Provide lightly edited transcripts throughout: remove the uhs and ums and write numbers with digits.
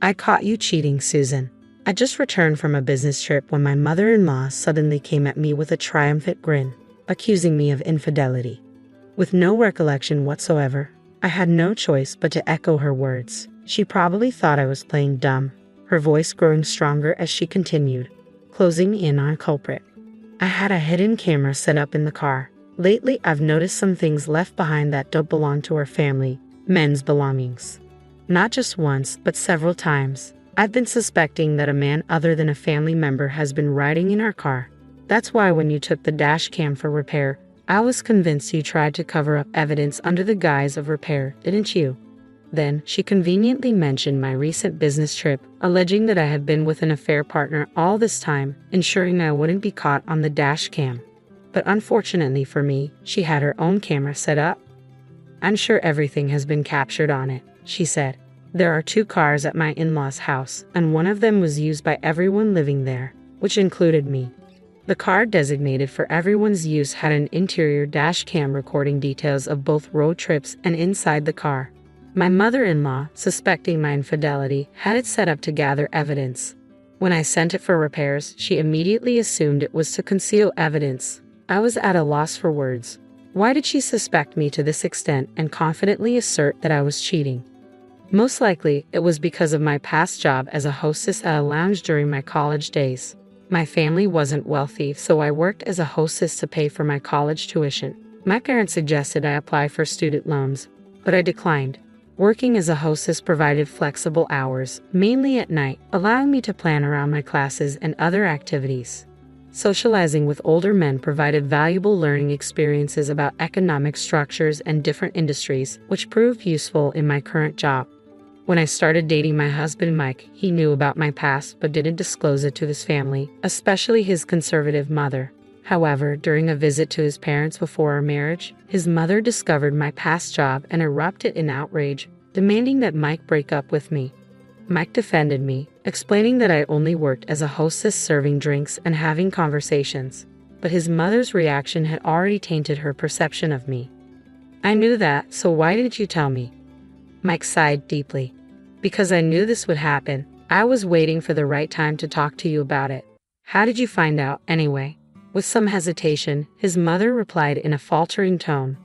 I caught you cheating, Susan. I just returned from a business trip when my mother-in-law suddenly came at me with a triumphant grin, accusing me of infidelity. With no recollection whatsoever, I had no choice but to echo her words. She probably thought I was playing dumb, her voice growing stronger as she continued, closing in on a culprit. I had a hidden camera set up in the car. Lately, I've noticed some things left behind that don't belong to our family, men's belongings. Not just once, but several times. I've been suspecting that a man other than a family member has been riding in our car. That's why when you took the dash cam for repair, I was convinced you tried to cover up evidence under the guise of repair, didn't you? Then, she conveniently mentioned my recent business trip, alleging that I had been with an affair partner all this time, ensuring I wouldn't be caught on the dash cam. But unfortunately for me, she had her own camera set up. I'm sure everything has been captured on it, she said. There are 2 cars at my in-laws' house, and one of them was used by everyone living there, which included me. The car designated for everyone's use had an interior dash cam recording details of both road trips and inside the car. My mother-in-law, suspecting my infidelity, had it set up to gather evidence. When I sent it for repairs, she immediately assumed it was to conceal evidence. I was at a loss for words. Why did she suspect me to this extent and confidently assert that I was cheating? Most likely, it was because of my past job as a hostess at a lounge during my college days. My family wasn't wealthy, so I worked as a hostess to pay for my college tuition. My parents suggested I apply for student loans, but I declined. Working as a hostess provided flexible hours, mainly at night, allowing me to plan around my classes and other activities. Socializing with older men provided valuable learning experiences about economic structures and different industries, which proved useful in my current job. When I started dating my husband Mike, he knew about my past but didn't disclose it to his family, especially his conservative mother. However, during a visit to his parents before our marriage, his mother discovered my past job and erupted in outrage, demanding that Mike break up with me. Mike defended me, explaining that I only worked as a hostess serving drinks and having conversations, but his mother's reaction had already tainted her perception of me. I knew that, so why didn't you tell me? Mike sighed deeply. Because I knew this would happen. I was waiting for the right time to talk to you about it. How did you find out, anyway? With some hesitation, his mother replied in a faltering tone.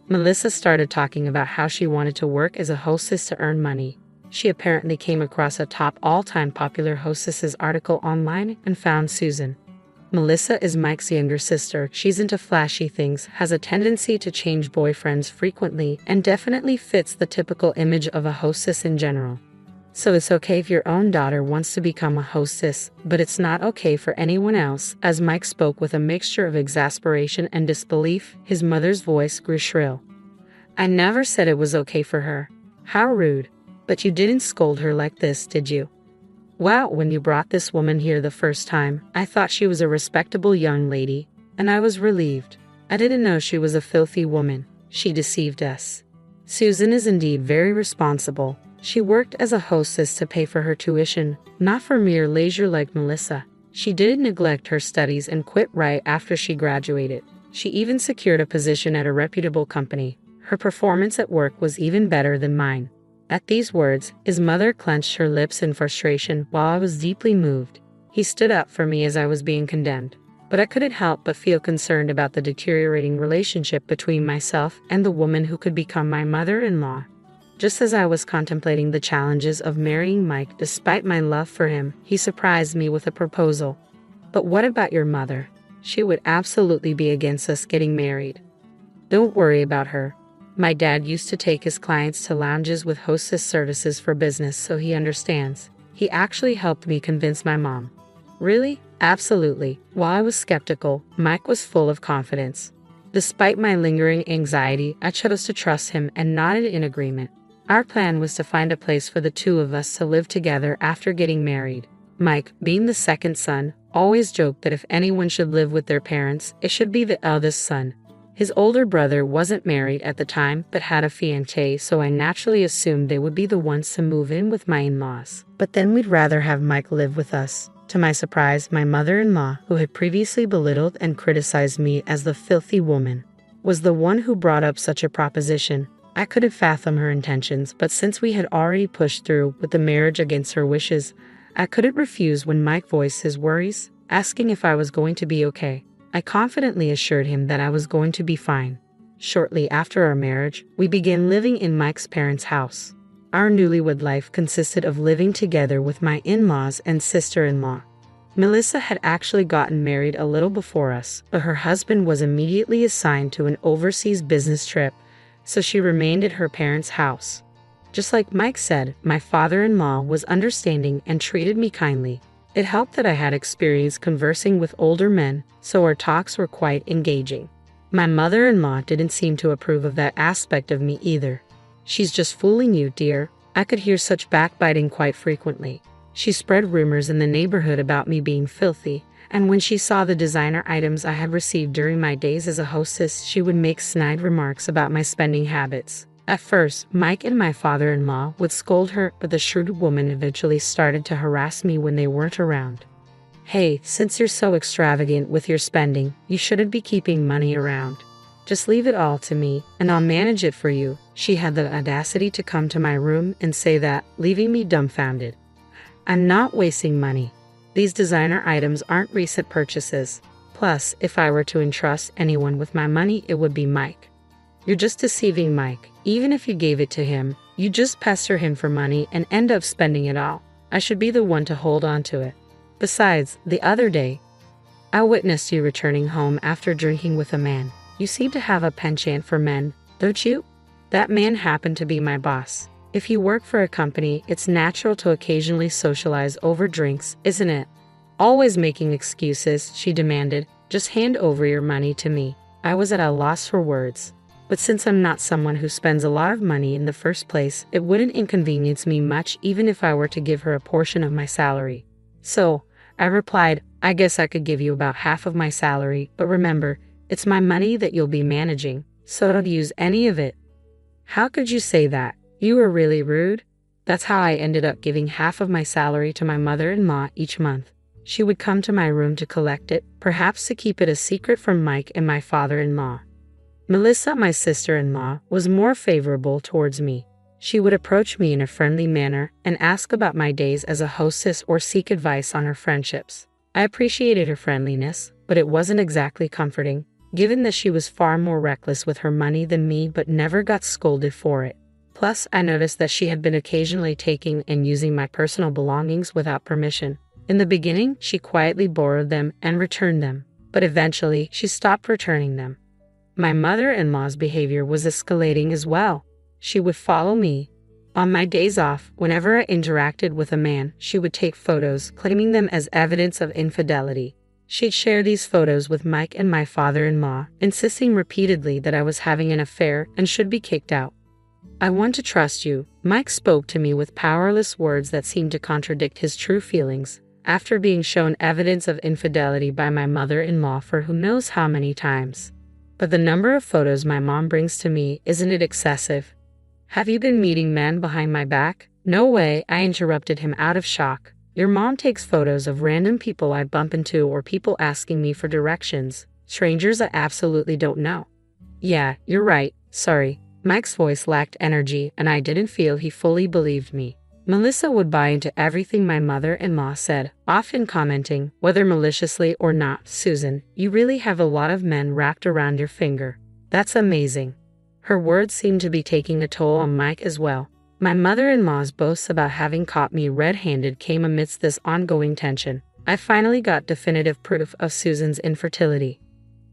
Melissa started talking about how she wanted to work as a hostess to earn money. She apparently came across a top all-time popular hostesses article online and found Susan. Melissa is Mike's younger sister. She's into flashy things, has a tendency to change boyfriends frequently, and definitely fits the typical image of a hostess in general. So it's okay if your own daughter wants to become a hostess, but it's not okay for anyone else. As Mike spoke with a mixture of exasperation and disbelief, his mother's voice grew shrill. I never said it was okay for her. How rude. But you didn't scold her like this, did you? Wow, when you brought this woman here the first time, I thought she was a respectable young lady, and I was relieved. I didn't know she was a filthy woman. She deceived us. Susan is indeed very responsible. She worked as a hostess to pay for her tuition, not for mere leisure like Melissa. She didn't neglect her studies and quit right after she graduated. She even secured a position at a reputable company. Her performance at work was even better than mine. At these words, his mother clenched her lips in frustration while I was deeply moved. He stood up for me as I was being condemned, but I couldn't help but feel concerned about the deteriorating relationship between myself and the woman who could become my mother-in-law. Just as I was contemplating the challenges of marrying Mike despite my love for him, he surprised me with a proposal. But what about your mother? She would absolutely be against us getting married. Don't worry about her. My dad used to take his clients to lounges with hostess services for business, so he understands. He actually helped me convince my mom. Really? Absolutely. While I was skeptical, Mike was full of confidence. Despite my lingering anxiety, I chose to trust him and nodded in agreement. Our plan was to find a place for the 2 of us to live together after getting married. Mike, being the second son, always joked that if anyone should live with their parents, it should be the eldest son. His older brother wasn't married at the time but had a fiancée, so I naturally assumed they would be the ones to move in with my in-laws. But then we'd rather have Mike live with us. To my surprise, my mother-in-law, who had previously belittled and criticized me as the filthy woman, was the one who brought up such a proposition. I couldn't fathom her intentions, but since we had already pushed through with the marriage against her wishes, I couldn't refuse when Mike voiced his worries, asking if I was going to be okay. I confidently assured him that I was going to be fine. Shortly after our marriage, we began living in Mike's parents' house. Our newlywed life consisted of living together with my in-laws and sister-in-law. Melissa had actually gotten married a little before us, but her husband was immediately assigned to an overseas business trip, so she remained at her parents' house. Just like Mike said, my father-in-law was understanding and treated me kindly. It helped that I had experience conversing with older men, so our talks were quite engaging. My mother-in-law didn't seem to approve of that aspect of me either. "She's just fooling you, dear." I could hear such backbiting quite frequently. She spread rumors in the neighborhood about me being filthy, and when she saw the designer items I had received during my days as a hostess, she would make snide remarks about my spending habits. At first, Mike and my father-in-law would scold her, but the shrewd woman eventually started to harass me when they weren't around. "Hey, since you're so extravagant with your spending, you shouldn't be keeping money around. Just leave it all to me, and I'll manage it for you." She had the audacity to come to my room and say that, leaving me dumbfounded. I'm not wasting money. These designer items aren't recent purchases. Plus, if I were to entrust anyone with my money, it would be Mike. "You're just deceiving Mike. Even if you gave it to him, you just pester him for money and end up spending it all. I should be the one to hold on to it. Besides, the other day, I witnessed you returning home after drinking with a man. You seem to have a penchant for men, don't you? That man happened to be my boss. If you work for a company, it's natural to occasionally socialize over drinks, isn't it?" Always making excuses, she demanded, "Just hand over your money to me." I was at a loss for words. But since I'm not someone who spends a lot of money in the first place, it wouldn't inconvenience me much even if I were to give her a portion of my salary. So, I replied, "I guess I could give you about half of my salary, but remember, it's my money that you'll be managing, so don't use any of it." "How could you say that? You were really rude." That's how I ended up giving half of my salary to my mother-in-law each month. She would come to my room to collect it, perhaps to keep it a secret from Mike and my father-in-law. Melissa, my sister-in-law, was more favorable towards me. She would approach me in a friendly manner and ask about my days as a hostess or seek advice on her friendships. I appreciated her friendliness, but it wasn't exactly comforting, given that she was far more reckless with her money than me but never got scolded for it. Plus, I noticed that she had been occasionally taking and using my personal belongings without permission. In the beginning, she quietly borrowed them and returned them, but eventually she stopped returning them. My mother-in-law's behavior was escalating as well. She would follow me. On my days off, whenever I interacted with a man, she would take photos, claiming them as evidence of infidelity. She'd share these photos with Mike and my father-in-law, insisting repeatedly that I was having an affair and should be kicked out. "I want to trust you." Mike spoke to me with powerless words that seemed to contradict his true feelings, after being shown evidence of infidelity by my mother-in-law for who knows how many times. "But the number of photos my mom brings to me, isn't it excessive? Have you been meeting men behind my back?" "No way," I interrupted him out of shock. "Your mom takes photos of random people I bump into or people asking me for directions, strangers I absolutely don't know." "Yeah, you're right, sorry." Mike's voice lacked energy, and I didn't feel he fully believed me. Melissa would buy into everything my mother-in-law said, often commenting, whether maliciously or not, "Susan, you really have a lot of men wrapped around your finger. That's amazing." Her words seemed to be taking a toll on Mike as well. My mother-in-law's boasts about having caught me red-handed came amidst this ongoing tension. I finally got definitive proof of Susan's infertility.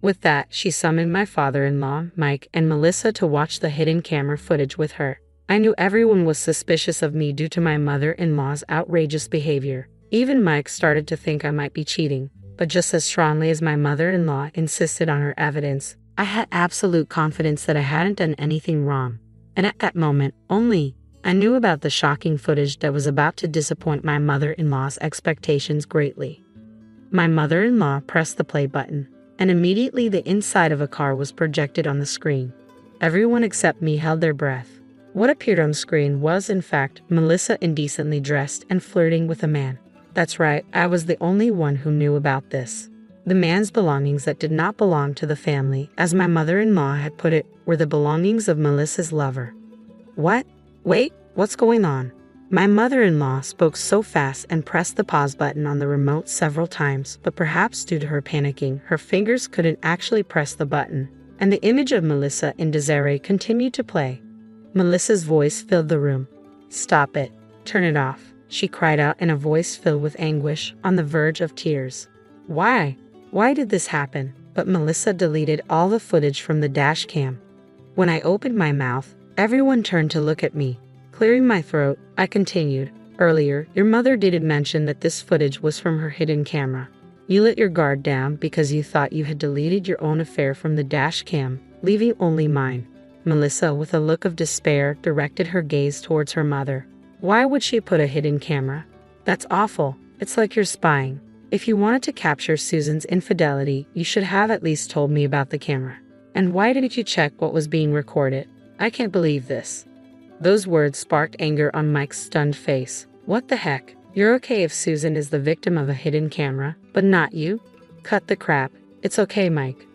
With that, she summoned my father-in-law, Mike, and Melissa to watch the hidden camera footage with her. I knew everyone was suspicious of me due to my mother-in-law's outrageous behavior. Even Mike started to think I might be cheating, but just as strongly as my mother-in-law insisted on her evidence, I had absolute confidence that I hadn't done anything wrong. And at that moment, only, I knew about the shocking footage that was about to disappoint my mother-in-law's expectations greatly. My mother-in-law pressed the play button, and immediately the inside of a car was projected on the screen. Everyone except me held their breath. What appeared on screen was, in fact, Melissa indecently dressed and flirting with a man. That's right, I was the only one who knew about this. The man's belongings that did not belong to the family, as my mother-in-law had put it, were the belongings of Melissa's lover. What? Wait, what's going on? My mother-in-law spoke so fast and pressed the pause button on the remote several times, but perhaps due to her panicking, her fingers couldn't actually press the button, and the image of Melissa in disarray continued to play. Melissa's voice filled the room. "Stop it. Turn it off," she cried out in a voice filled with anguish, on the verge of tears. Why? Why did this happen? But Melissa deleted all the footage from the dash cam. When I opened my mouth, everyone turned to look at me. Clearing my throat, I continued, "Earlier, your mother did mention that this footage was from her hidden camera. You let your guard down because you thought you had deleted your own affair from the dash cam, leaving only mine." Melissa, with a look of despair, directed her gaze towards her mother. "Why would she put a hidden camera? That's awful. It's like you're spying. If you wanted to capture Susan's infidelity, you should have at least told me about the camera. And why didn't you check what was being recorded? I can't believe this." Those words sparked anger on Mike's stunned face. "What the heck? You're okay if Susan is the victim of a hidden camera, but not you? Cut the crap. It's okay, Mike,"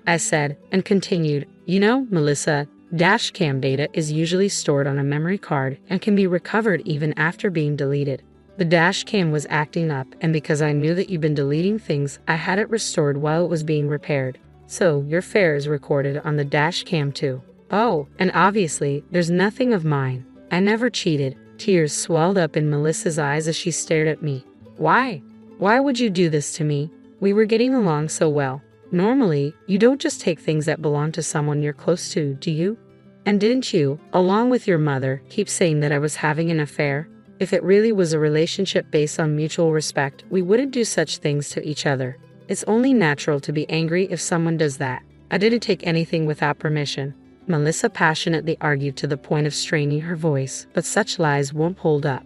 I said, and continued, "You know, Melissa, dash cam data is usually stored on a memory card and can be recovered even after being deleted. The dash cam was acting up, and because I knew that you've been deleting things, I had it restored while it was being repaired. So, your fare is recorded on the dash cam too. Oh, and obviously, there's nothing of mine. I never cheated." Tears swelled up in Melissa's eyes as she stared at me. "Why? Why would you do this to me? We were getting along so well. Normally, you don't just take things that belong to someone you're close to, do you? And didn't you, along with your mother, keep saying that I was having an affair? If it really was a relationship based on mutual respect, we wouldn't do such things to each other. It's only natural to be angry if someone does that. I didn't take anything without permission." Melissa passionately argued to the point of straining her voice, but such lies won't hold up.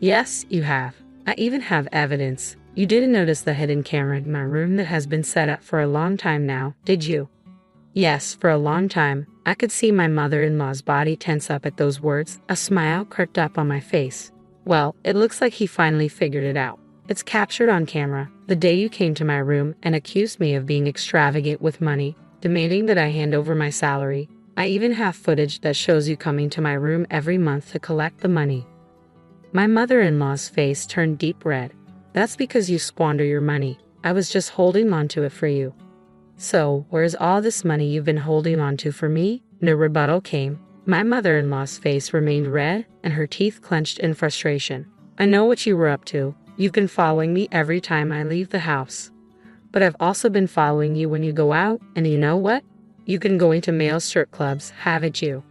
"Yes, you have. I even have evidence. You didn't notice the hidden camera in my room that has been set up for a long time now, did you?" "Yes, for a long time." I could see my mother-in-law's body tense up at those words. A smile crept up on my face. "Well, it looks like he finally figured it out. It's captured on camera, the day you came to my room and accused me of being extravagant with money, demanding that I hand over my salary. I even have footage that shows you coming to my room every month to collect the money." My mother-in-law's face turned deep red. "That's because you squander your money. I was just holding on to it for you." "So, where's all this money you've been holding on to for me?" No rebuttal came. My mother-in-law's face remained red, and her teeth clenched in frustration. "I know what you were up to. You've been following me every time I leave the house. But I've also been following you when you go out, and you know what? You've been going to male strip clubs, haven't you?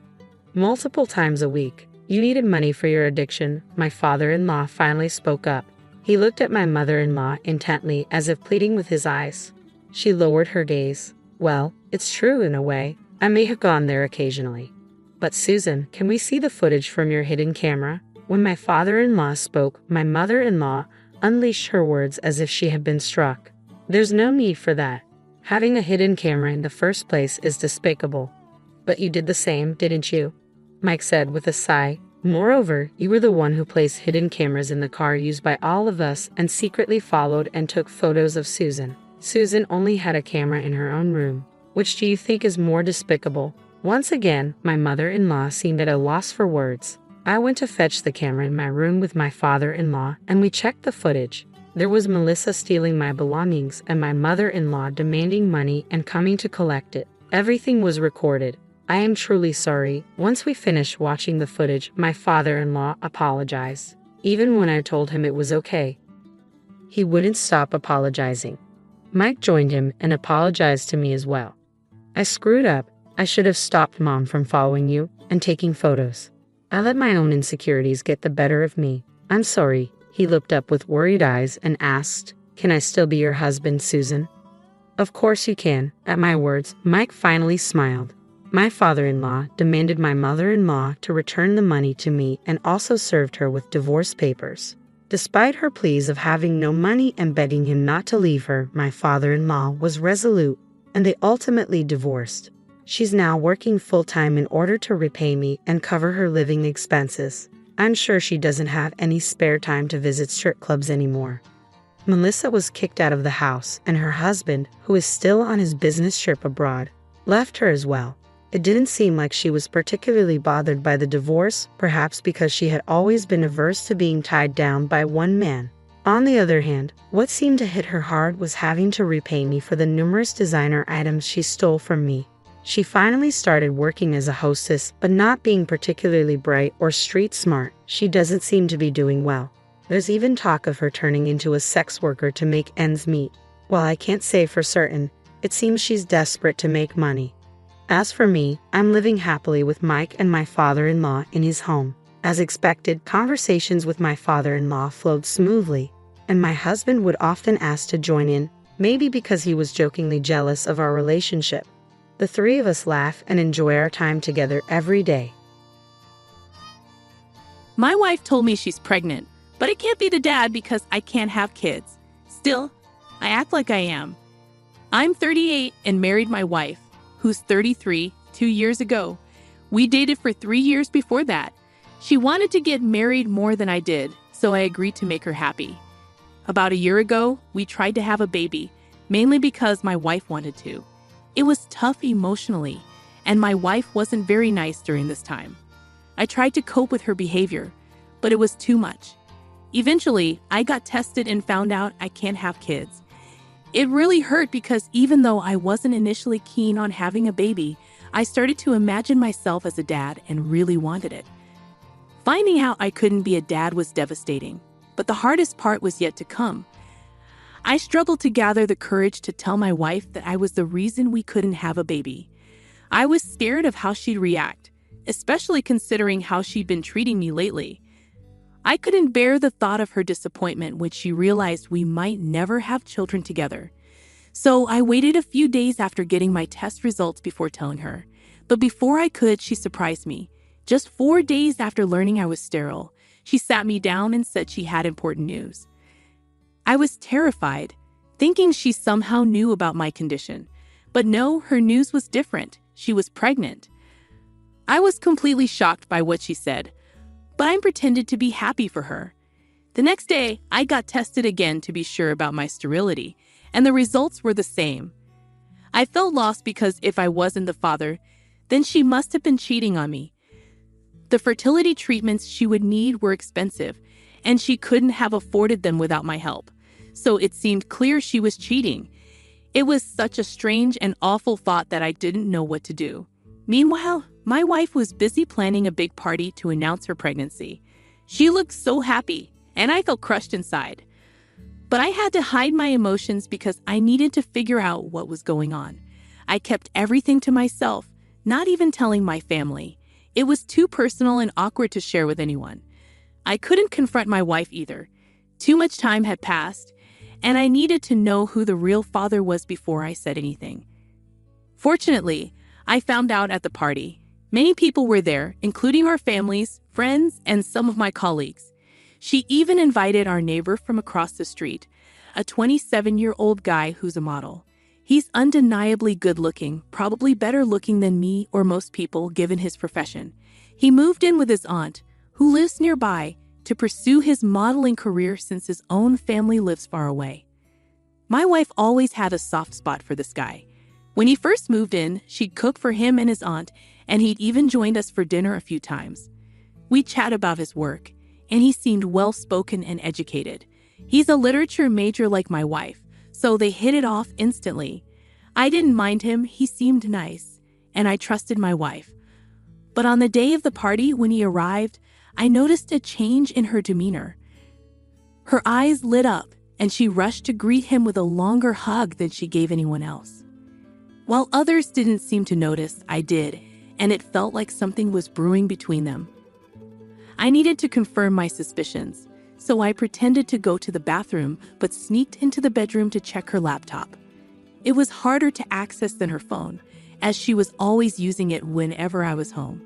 Multiple times a week. You needed money for your addiction." My father-in-law finally spoke up. He looked at my mother-in-law intently, as if pleading with his eyes. She lowered her gaze. "Well, it's true in a way. I may have gone there occasionally. But Susan, can we see the footage from your hidden camera?" When my father-in-law spoke, my mother-in-law unleashed her words as if she had been struck. "There's no need for that. Having a hidden camera in the first place is despicable. But you did the same, didn't you?" Mike said with a sigh. "Moreover, you were the one who placed hidden cameras in the car used by all of us and secretly followed and took photos of Susan. Susan only had a camera in her own room. Which do you think is more despicable?" Once again, my mother-in-law seemed at a loss for words. I went to fetch the camera in my room with my father-in-law, and we checked the footage. There was Melissa stealing my belongings and my mother-in-law demanding money and coming to collect it. Everything was recorded. I am truly sorry. Once we finished watching the footage, my father-in-law apologized. Even when I told him it was okay, he wouldn't stop apologizing. Mike joined him and apologized to me as well. "I screwed up. I should have stopped Mom from following you and taking photos. I let my own insecurities get the better of me. I'm sorry." He looked up with worried eyes and asked, "Can I still be your husband, Susan?" "Of course you can." At my words, Mike finally smiled. My father-in-law demanded my mother-in-law to return the money to me and also served her with divorce papers. Despite her pleas of having no money and begging him not to leave her, my father-in-law was resolute, and they ultimately divorced. She's now working full-time in order to repay me and cover her living expenses. I'm sure she doesn't have any spare time to visit strip clubs anymore. Melissa was kicked out of the house, and her husband, who is still on his business trip abroad, left her as well. It didn't seem like she was particularly bothered by the divorce, perhaps because she had always been averse to being tied down by one man. On the other hand, what seemed to hit her hard was having to repay me for the numerous designer items she stole from me. She finally started working as a hostess, but not being particularly bright or street smart, she doesn't seem to be doing well. There's even talk of her turning into a sex worker to make ends meet. While I can't say for certain, it seems she's desperate to make money. As for me, I'm living happily with Mike and my father-in-law in his home. As expected, conversations with my father-in-law flowed smoothly, and my husband would often ask to join in, maybe because he was jokingly jealous of our relationship. The three of us laugh and enjoy our time together every day. My wife told me she's pregnant, but I can't be the dad because I can't have kids. Still, I act like I am. I'm 38 and married my wife, who's 33, 2 years ago. We dated for 3 years before that. She wanted to get married more than I did, so I agreed to make her happy. About a year ago, we tried to have a baby, mainly because my wife wanted to. It was tough emotionally, and my wife wasn't very nice during this time. I tried to cope with her behavior, but it was too much. Eventually, I got tested and found out I can't have kids. It really hurt because even though I wasn't initially keen on having a baby, I started to imagine myself as a dad and really wanted it. Finding out I couldn't be a dad was devastating, but the hardest part was yet to come. I struggled to gather the courage to tell my wife that I was the reason we couldn't have a baby. I was scared of how she'd react, especially considering how she'd been treating me lately. I couldn't bear the thought of her disappointment when she realized we might never have children together. So I waited a few days after getting my test results before telling her. But before I could, she surprised me. Just 4 days after learning I was sterile, she sat me down and said she had important news. I was terrified, thinking she somehow knew about my condition. But no, her news was different. She was pregnant. I was completely shocked by what she said, but I pretended to be happy for her. The next day, I got tested again to be sure about my sterility, and the results were the same. I felt lost because if I wasn't the father, then she must have been cheating on me. The fertility treatments she would need were expensive, and she couldn't have afforded them without my help. So it seemed clear she was cheating. It was such a strange and awful thought that I didn't know what to do. Meanwhile, my wife was busy planning a big party to announce her pregnancy. She looked so happy, and I felt crushed inside. But I had to hide my emotions because I needed to figure out what was going on. I kept everything to myself, not even telling my family. It was too personal and awkward to share with anyone. I couldn't confront my wife either. Too much time had passed, and I needed to know who the real father was before I said anything. Fortunately, I found out at the party. Many people were there, including our families, friends, and some of my colleagues. She even invited our neighbor from across the street, a 27-year-old guy who's a model. He's undeniably good-looking, probably better looking than me or most people given his profession. He moved in with his aunt, who lives nearby, to pursue his modeling career since his own family lives far away. My wife always had a soft spot for this guy. When he first moved in, she'd cook for him and his aunt, and he'd even joined us for dinner a few times. We'd chat about his work, and he seemed well-spoken and educated. He's a literature major like my wife, so they hit it off instantly. I didn't mind him, he seemed nice, and I trusted my wife. But on the day of the party, when he arrived, I noticed a change in her demeanor. Her eyes lit up, and she rushed to greet him with a longer hug than she gave anyone else. While others didn't seem to notice, I did, and it felt like something was brewing between them. I needed to confirm my suspicions, so I pretended to go to the bathroom but sneaked into the bedroom to check her laptop. It was harder to access than her phone, as she was always using it whenever I was home.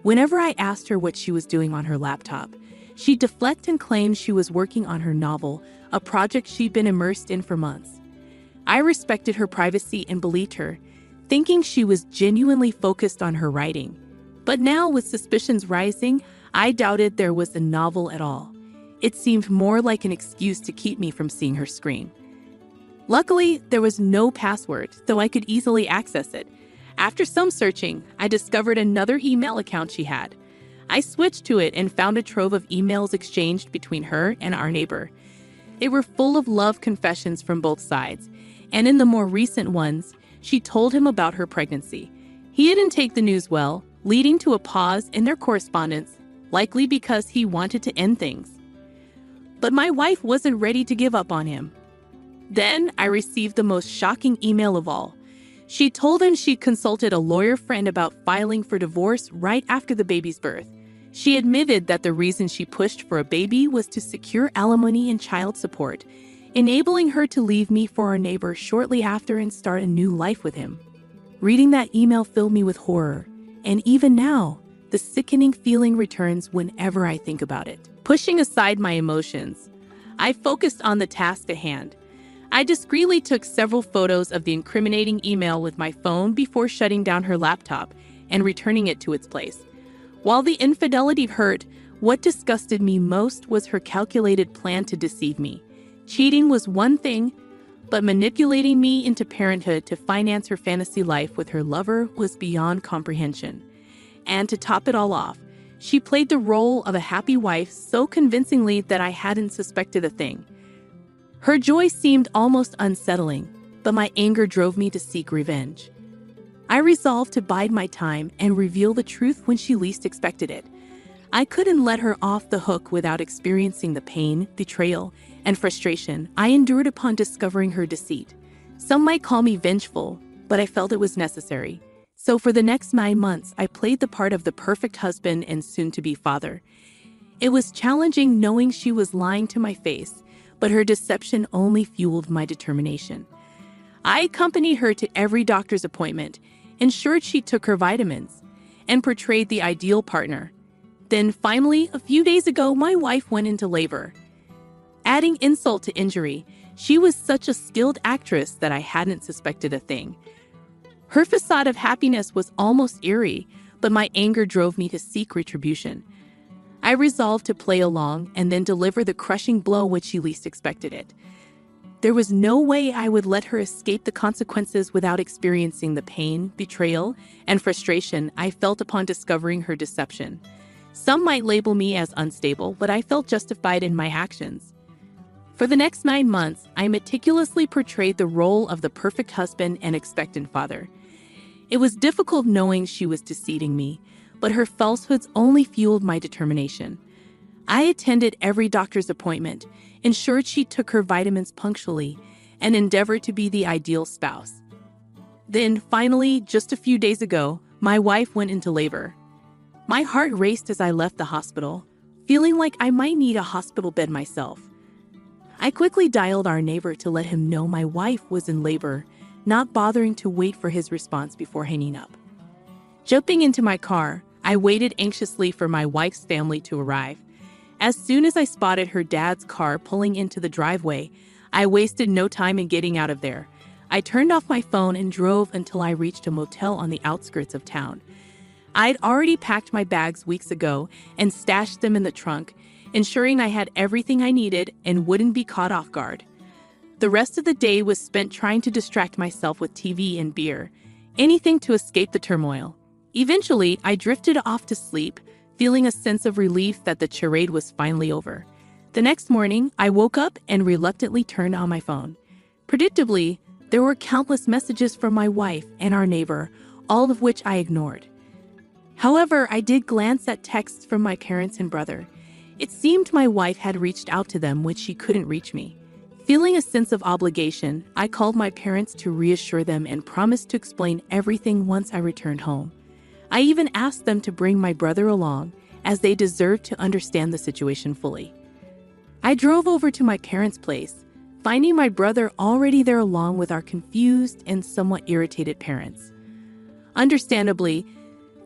Whenever I asked her what she was doing on her laptop, she'd deflect and claim she was working on her novel, a project she'd been immersed in for months. I respected her privacy and believed her, thinking she was genuinely focused on her writing. But now, with suspicions rising, I doubted there was a novel at all. it seemed more like an excuse to keep me from seeing her screen. Luckily, there was no password, though I could easily access it. After some searching, I discovered another email account she had. I switched to it and found a trove of emails exchanged between her and our neighbor. They were full of love confessions from both sides, and in the more recent ones, she told him about her pregnancy. He didn't take the news well, leading to a pause in their correspondence, likely because he wanted to end things. But my wife wasn't ready to give up on him. Then I received the most shocking email of all. She told him she'd consulted a lawyer friend about filing for divorce right after the baby's birth. She admitted that the reason she pushed for a baby was to secure alimony and child support, enabling her to leave me for our neighbor shortly after and start a new life with him. Reading that email filled me with horror, and even now, the sickening feeling returns whenever I think about it. Pushing aside my emotions, I focused on the task at hand. I discreetly took several photos of the incriminating email with my phone before shutting down her laptop and returning it to its place. While the infidelity hurt, what disgusted me most was her calculated plan to deceive me. Cheating was one thing, but manipulating me into parenthood to finance her fantasy life with her lover was beyond comprehension. And to top it all off, she played the role of a happy wife so convincingly that I hadn't suspected a thing. Her joy seemed almost unsettling, but my anger drove me to seek revenge. I resolved to bide my time and reveal the truth when she least expected it. I couldn't let her off the hook without experiencing the pain, betrayal, and frustration I endured upon discovering her deceit. Some might call me vengeful, but I felt it was necessary. So for the next 9 months, I played the part of the perfect husband and soon-to-be father. It was challenging knowing she was lying to my face, but her deception only fueled my determination. I accompanied her to every doctor's appointment, ensured she took her vitamins, and portrayed the ideal partner. Then finally, a few days ago, my wife went into labor. Adding insult to injury, she was such a skilled actress that I hadn't suspected a thing. Her facade of happiness was almost eerie, but my anger drove me to seek retribution. I resolved to play along and then deliver the crushing blow when she least expected it. There was no way I would let her escape the consequences without experiencing the pain, betrayal, and frustration I felt upon discovering her deception. Some might label me as unstable, but I felt justified in my actions. For the next 9 months, I meticulously portrayed the role of the perfect husband and expectant father. It was difficult knowing she was deceiving me, but her falsehoods only fueled my determination. I attended every doctor's appointment, ensured she took her vitamins punctually, and endeavored to be the ideal spouse. Then, finally, just a few days ago, my wife went into labor. My heart raced as I left the hospital, feeling like I might need a hospital bed myself. I quickly dialed our neighbor to let him know my wife was in labor, not bothering to wait for his response before hanging up. Jumping into my car, I waited anxiously for my wife's family to arrive. As soon as I spotted her dad's car pulling into the driveway, I wasted no time in getting out of there. I turned off my phone and drove until I reached a motel on the outskirts of town. I'd already packed my bags weeks ago and stashed them in the trunk, ensuring I had everything I needed and wouldn't be caught off guard. The rest of the day was spent trying to distract myself with TV and beer, anything to escape the turmoil. Eventually, I drifted off to sleep, feeling a sense of relief that the charade was finally over. The next morning, I woke up and reluctantly turned on my phone. Predictably, there were countless messages from my wife and our neighbor, all of which I ignored. However, I did glance at texts from my parents and brother. It seemed my wife had reached out to them when she couldn't reach me. Feeling a sense of obligation, I called my parents to reassure them and promised to explain everything once I returned home. I even asked them to bring my brother along, as they deserved to understand the situation fully. I drove over to my parents' place, finding my brother already there along with our confused and somewhat irritated parents. Understandably,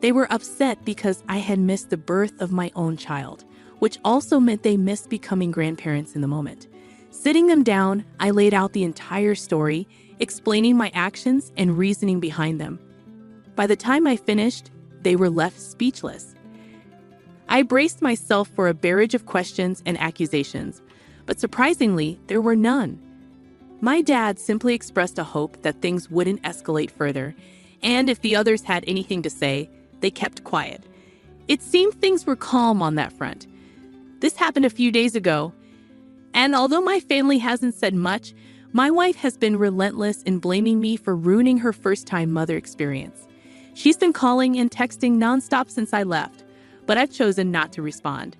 they were upset because I had missed the birth of my own child, which also meant they missed becoming grandparents in the moment. Sitting them down, I laid out the entire story, explaining my actions and reasoning behind them. By the time I finished, they were left speechless. I braced myself for a barrage of questions and accusations, but surprisingly, there were none. My dad simply expressed a hope that things wouldn't escalate further, and if the others had anything to say, they kept quiet. It seemed things were calm on that front. This happened a few days ago, and although my family hasn't said much, my wife has been relentless in blaming me for ruining her first-time mother experience. She's been calling and texting nonstop since I left, but I've chosen not to respond.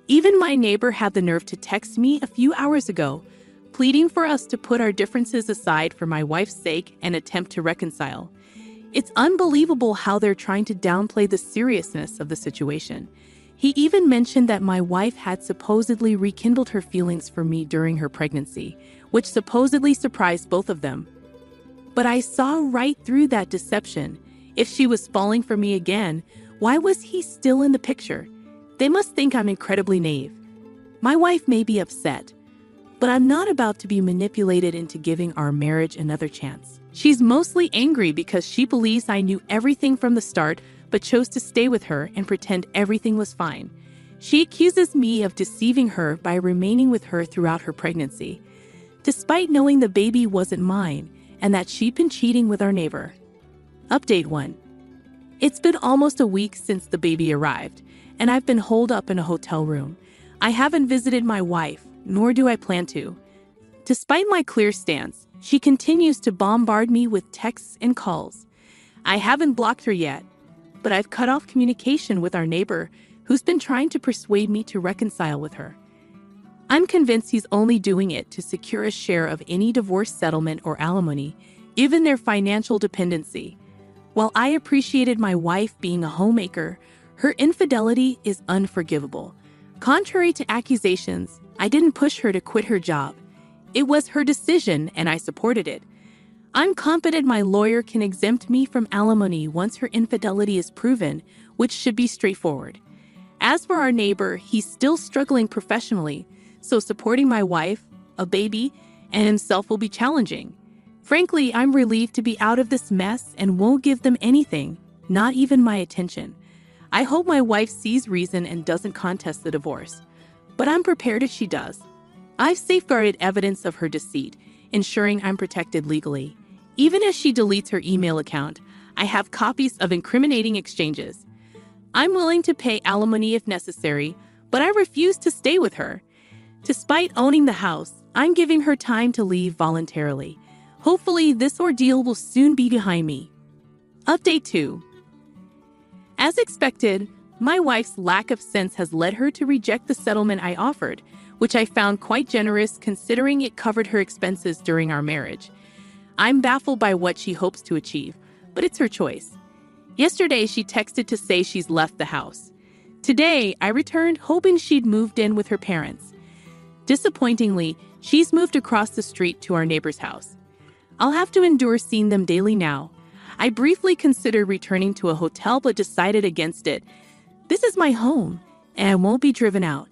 Even my neighbor had the nerve to text me a few hours ago, pleading for us to put our differences aside for my wife's sake and attempt to reconcile. It's unbelievable how they're trying to downplay the seriousness of the situation. He even mentioned that my wife had supposedly rekindled her feelings for me during her pregnancy, which supposedly surprised both of them. But I saw right through that deception. If she was falling for me again, why was he still in the picture? They must think I'm incredibly naive. My wife may be upset, but I'm not about to be manipulated into giving our marriage another chance. She's mostly angry because she believes I knew everything from the start, but chose to stay with her and pretend everything was fine. She accuses me of deceiving her by remaining with her throughout her pregnancy, despite knowing the baby wasn't mine and that she'd been cheating with our neighbor. Update 1. It's been almost a week since the baby arrived, and I've been holed up in a hotel room. I haven't visited my wife, nor do I plan to. Despite my clear stance, she continues to bombard me with texts and calls. I haven't blocked her yet, but I've cut off communication with our neighbor, who's been trying to persuade me to reconcile with her. I'm convinced he's only doing it to secure a share of any divorce settlement or alimony, given their financial dependency. While I appreciated my wife being a homemaker, her infidelity is unforgivable. Contrary to accusations, I didn't push her to quit her job. It was her decision, and I supported it. I'm confident my lawyer can exempt me from alimony once her infidelity is proven, which should be straightforward. As for our neighbor, he's still struggling professionally, so supporting my wife, a baby, and himself will be challenging. Frankly, I'm relieved to be out of this mess and won't give them anything, not even my attention. I hope my wife sees reason and doesn't contest the divorce, but I'm prepared if she does. I've safeguarded evidence of her deceit, ensuring I'm protected legally. Even as she deletes her email account, I have copies of incriminating exchanges. I'm willing to pay alimony if necessary, but I refuse to stay with her. Despite owning the house, I'm giving her time to leave voluntarily. Hopefully, this ordeal will soon be behind me. Update 2. As expected, my wife's lack of sense has led her to reject the settlement I offered, which I found quite generous considering it covered her expenses during our marriage. I'm baffled by what she hopes to achieve, but it's her choice. Yesterday, she texted to say she's left the house. Today, I returned hoping she'd moved in with her parents. Disappointingly, she's moved across the street to our neighbor's house. I'll have to endure seeing them daily now. I briefly considered returning to a hotel but decided against it. This is my home, and I won't be driven out.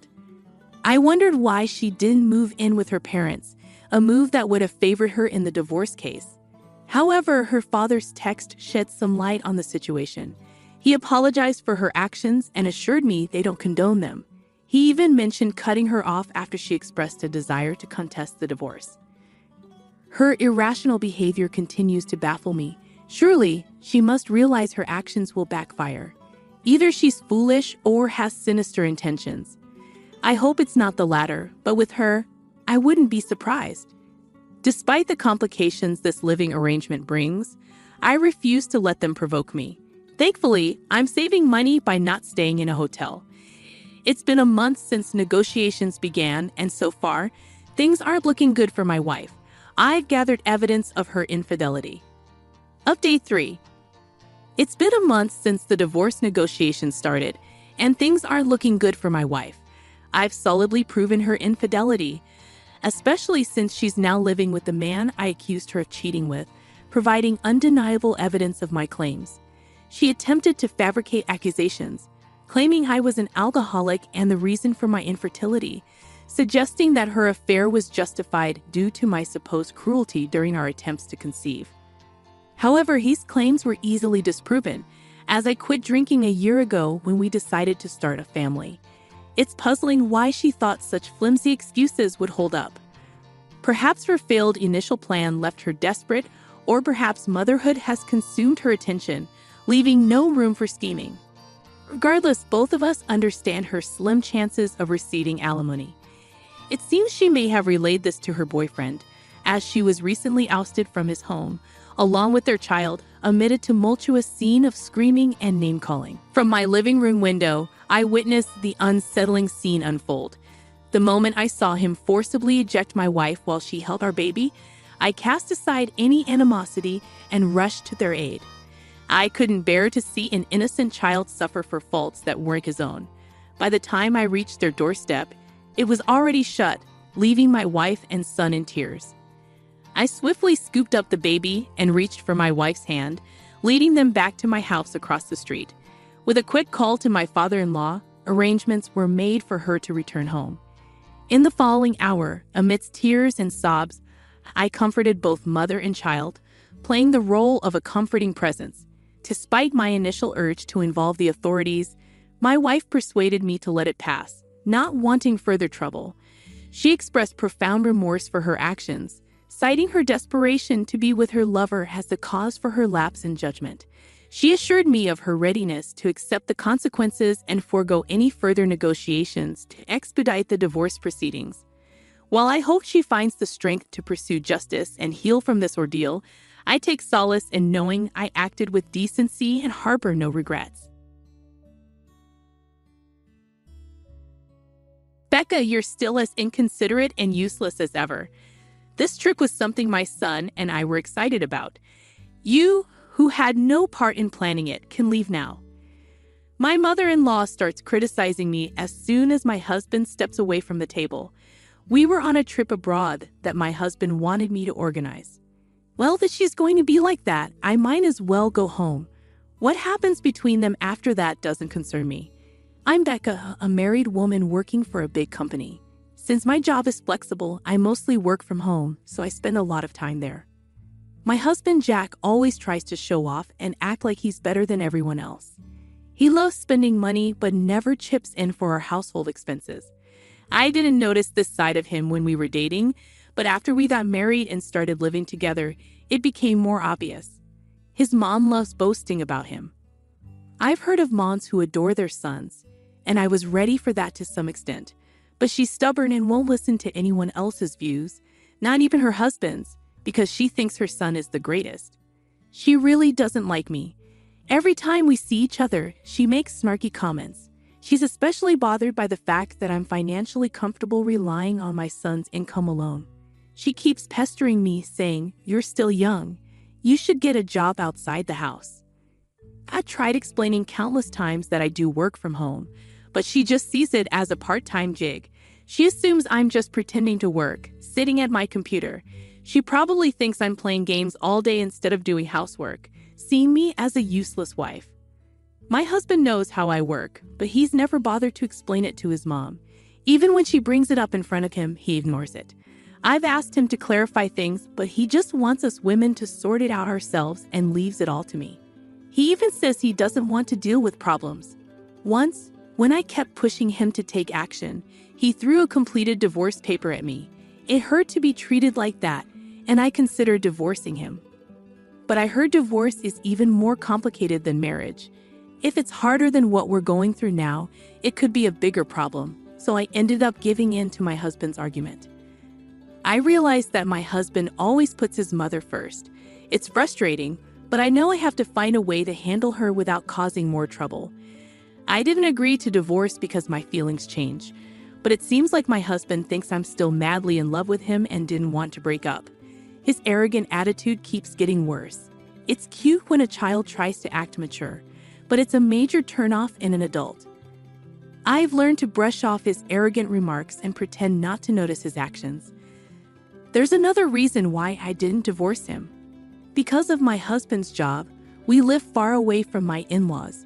I wondered why she didn't move in with her parents, a move that would have favored her in the divorce case. However, her father's text shed some light on the situation. He apologized for her actions and assured me they don't condone them. He even mentioned cutting her off after she expressed a desire to contest the divorce. Her irrational behavior continues to baffle me. Surely, she must realize her actions will backfire. Either she's foolish or has sinister intentions. I hope it's not the latter, but with her, I wouldn't be surprised. Despite the complications this living arrangement brings, I refuse to let them provoke me. Thankfully, I'm saving money by not staying in a hotel. It's been a month since negotiations began, and so far, things aren't looking good for my wife. I've gathered evidence of her infidelity. Update 3. It's been a month since the divorce negotiations started, and things aren't looking good for my wife. I've solidly proven her infidelity, especially since she's now living with the man I accused her of cheating with, providing undeniable evidence of my claims. She attempted to fabricate accusations, claiming I was an alcoholic and the reason for my infertility, suggesting that her affair was justified due to my supposed cruelty during our attempts to conceive. However, his claims were easily disproven, as I quit drinking a year ago when we decided to start a family. It's puzzling why she thought such flimsy excuses would hold up. Perhaps her failed initial plan left her desperate, or perhaps motherhood has consumed her attention, leaving no room for scheming. Regardless, both of us understand her slim chances of receiving alimony. It seems she may have relayed this to her boyfriend, as she was recently ousted from his home, along with their child, amid a tumultuous scene of screaming and name-calling. From my living room window, I witnessed the unsettling scene unfold. The moment I saw him forcibly eject my wife while she held our baby, I cast aside any animosity and rushed to their aid. I couldn't bear to see an innocent child suffer for faults that weren't his own. By the time I reached their doorstep, it was already shut, leaving my wife and son in tears. I swiftly scooped up the baby and reached for my wife's hand, leading them back to my house across the street. With a quick call to my father-in-law, arrangements were made for her to return home. In the following hour, amidst tears and sobs, I comforted both mother and child, playing the role of a comforting presence. Despite my initial urge to involve the authorities, my wife persuaded me to let it pass, not wanting further trouble. She expressed profound remorse for her actions, citing her desperation to be with her lover as the cause for her lapse in judgment. She assured me of her readiness to accept the consequences and forego any further negotiations to expedite the divorce proceedings. While I hope she finds the strength to pursue justice and heal from this ordeal, I take solace in knowing I acted with decency and harbor no regrets. Becca, you're still as inconsiderate and useless as ever. This trick was something my son and I were excited about. You, who had no part in planning it, can leave now. My mother-in-law starts criticizing me as soon as my husband steps away from the table. We were on a trip abroad that my husband wanted me to organize. Well, that she's going to be like that, I might as well go home. What happens between them after that doesn't concern me. I'm Becca, a married woman working for a big company. Since my job is flexible, I mostly work from home, so I spend a lot of time there. My husband Jack always tries to show off and act like he's better than everyone else. He loves spending money but never chips in for our household expenses. I didn't notice this side of him when we were dating, but after we got married and started living together, it became more obvious. His mom loves boasting about him. I've heard of moms who adore their sons, and I was ready for that to some extent, but she's stubborn and won't listen to anyone else's views, not even her husband's, because she thinks her son is the greatest. She really doesn't like me. Every time we see each other, she makes snarky comments. She's especially bothered by the fact that I'm financially comfortable relying on my son's income alone. She keeps pestering me, saying, "You're still young. You should get a job outside the house." I tried explaining countless times that I do work from home, but she just sees it as a part-time gig. She assumes I'm just pretending to work, sitting at my computer. She probably thinks I'm playing games all day instead of doing housework, seeing me as a useless wife. My husband knows how I work, but he's never bothered to explain it to his mom. Even when she brings it up in front of him, he ignores it. I've asked him to clarify things, but he just wants us women to sort it out ourselves and leaves it all to me. He even says he doesn't want to deal with problems. Once, when I kept pushing him to take action, he threw a completed divorce paper at me. It hurt to be treated like that, and I considered divorcing him. But I heard divorce is even more complicated than marriage. If it's harder than what we're going through now, it could be a bigger problem, so I ended up giving in to my husband's argument. I realized that my husband always puts his mother first. It's frustrating, but I know I have to find a way to handle her without causing more trouble. I didn't agree to divorce because my feelings changed, but it seems like my husband thinks I'm still madly in love with him and didn't want to break up. His arrogant attitude keeps getting worse. It's cute when a child tries to act mature, but it's a major turnoff in an adult. I've learned to brush off his arrogant remarks and pretend not to notice his actions. There's another reason why I didn't divorce him. Because of my husband's job, we live far away from my in-laws.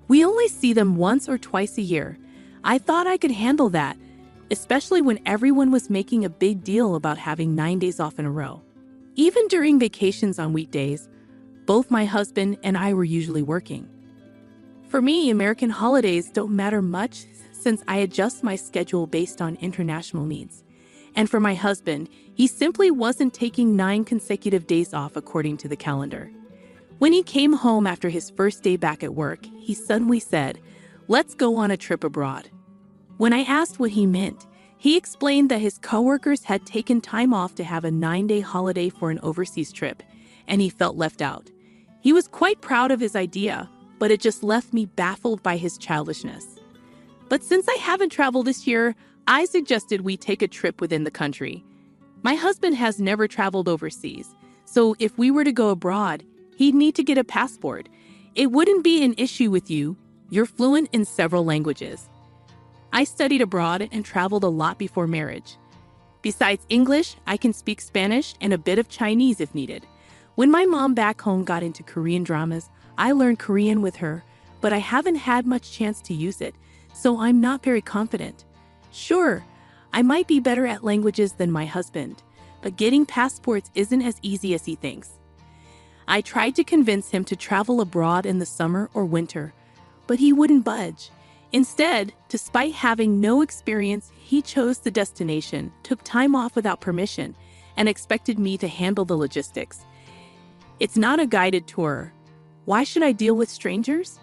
We only see them once or twice a year. I thought I could handle that, especially when everyone was making a big deal about having 9 days off in a row. Even during vacations on weekdays, both my husband and I were usually working. For me, American holidays don't matter much since I adjust my schedule based on international needs. And for my husband, he simply wasn't taking 9 consecutive days off according to the calendar. When he came home after his first day back at work, he suddenly said, "Let's go on a trip abroad." When I asked what he meant, he explained that his coworkers had taken time off to have a 9-day holiday for an overseas trip, and he felt left out. He was quite proud of his idea, but it just left me baffled by his childishness. But since I haven't traveled this year, I suggested we take a trip within the country. My husband has never traveled overseas, so if we were to go abroad, he'd need to get a passport. It wouldn't be an issue with you. You're fluent in several languages. I studied abroad and traveled a lot before marriage. Besides English, I can speak Spanish and a bit of Chinese if needed. When my mom back home got into Korean dramas, I learned Korean with her, but I haven't had much chance to use it, so I'm not very confident. Sure, I might be better at languages than my husband, but getting passports isn't as easy as he thinks. I tried to convince him to travel abroad in the summer or winter, but he wouldn't budge. Instead, despite having no experience, he chose the destination, took time off without permission, and expected me to handle the logistics. It's not a guided tour. Why should I deal with strangers?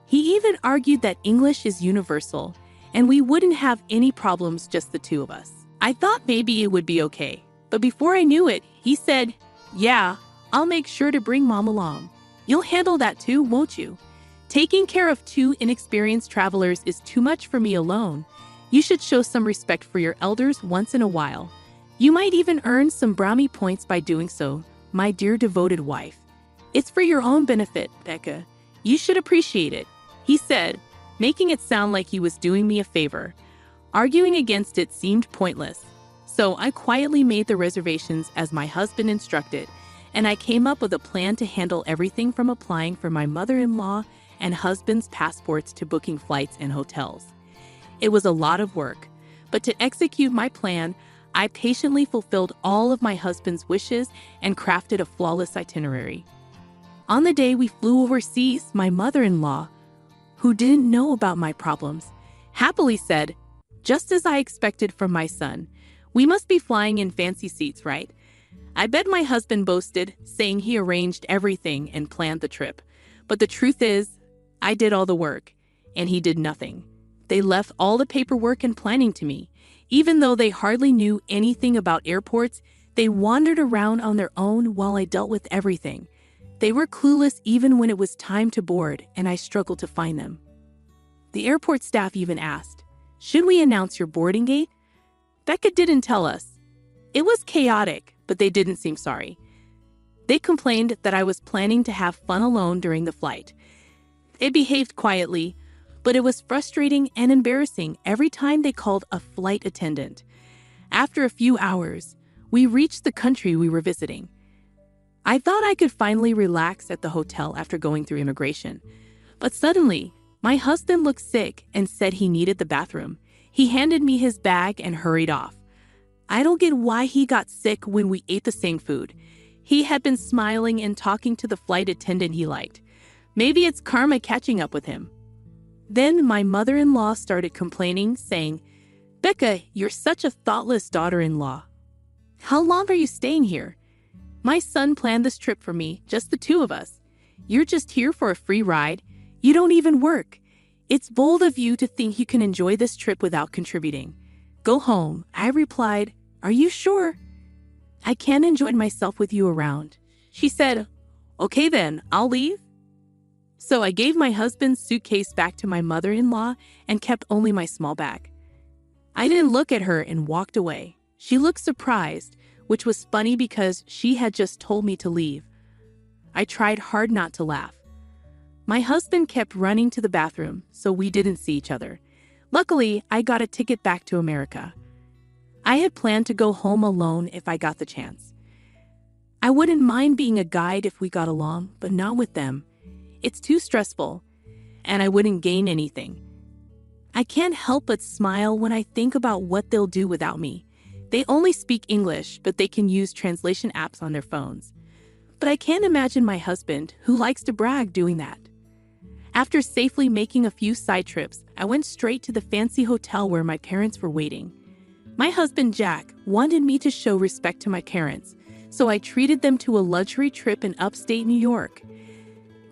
He even argued that English is universal, and we wouldn't have any problems just the two of us. I thought maybe it would be okay, but before I knew it, he said, "Yeah, I'll make sure to bring Mom along. You'll handle that too, won't you? Taking care of 2 inexperienced travelers is too much for me alone. You should show some respect for your elders once in a while. You might even earn some brownie points by doing so, my dear devoted wife. It's for your own benefit, Becca. You should appreciate it," he said, making it sound like he was doing me a favor. Arguing against it seemed pointless, so I quietly made the reservations as my husband instructed, and I came up with a plan to handle everything from applying for my mother-in-law and husband's passports to booking flights and hotels. It was a lot of work, but to execute my plan, I patiently fulfilled all of my husband's wishes and crafted a flawless itinerary. On the day we flew overseas, my mother-in-law, who didn't know about my problems, happily said, just as I expected from my son, "We must be flying in fancy seats, right?" I bet my husband boasted, saying he arranged everything and planned the trip. But the truth is, I did all the work, and he did nothing. They left all the paperwork and planning to me. Even though they hardly knew anything about airports, they wandered around on their own while I dealt with everything. They were clueless even when it was time to board, and I struggled to find them. The airport staff even asked, "Should we announce your boarding gate?" Becca didn't tell us. It was chaotic, but they didn't seem sorry. They complained that I was planning to have fun alone during the flight. They behaved quietly, but it was frustrating and embarrassing every time they called a flight attendant. After a few hours, we reached the country we were visiting. I thought I could finally relax at the hotel after going through immigration. But suddenly, my husband looked sick and said he needed the bathroom. He handed me his bag and hurried off. I don't get why he got sick when we ate the same food. He had been smiling and talking to the flight attendant he liked. Maybe it's karma catching up with him. Then my mother-in-law started complaining, saying, "Becca, you're such a thoughtless daughter-in-law. How long are you staying here? My son planned this trip for me, just the two of us. You're just here for a free ride. You don't even work. It's bold of you to think you can enjoy this trip without contributing. Go home." I replied, "Are you sure? I can't enjoy myself with you around." She said, "Okay then, I'll leave." So I gave my husband's suitcase back to my mother-in-law and kept only my small bag. I didn't look at her and walked away. She looked surprised, which was funny because she had just told me to leave. I tried hard not to laugh. My husband kept running to the bathroom, so we didn't see each other. Luckily, I got a ticket back to America. I had planned to go home alone if I got the chance. I wouldn't mind being a guide if we got along, but not with them. It's too stressful, and I wouldn't gain anything. I can't help but smile when I think about what they'll do without me. They only speak English, but they can use translation apps on their phones. But I can't imagine my husband, who likes to brag, doing that. After safely making a few side trips, I went straight to the fancy hotel where my parents were waiting. My husband Jack wanted me to show respect to my parents, so I treated them to a luxury trip in upstate New York.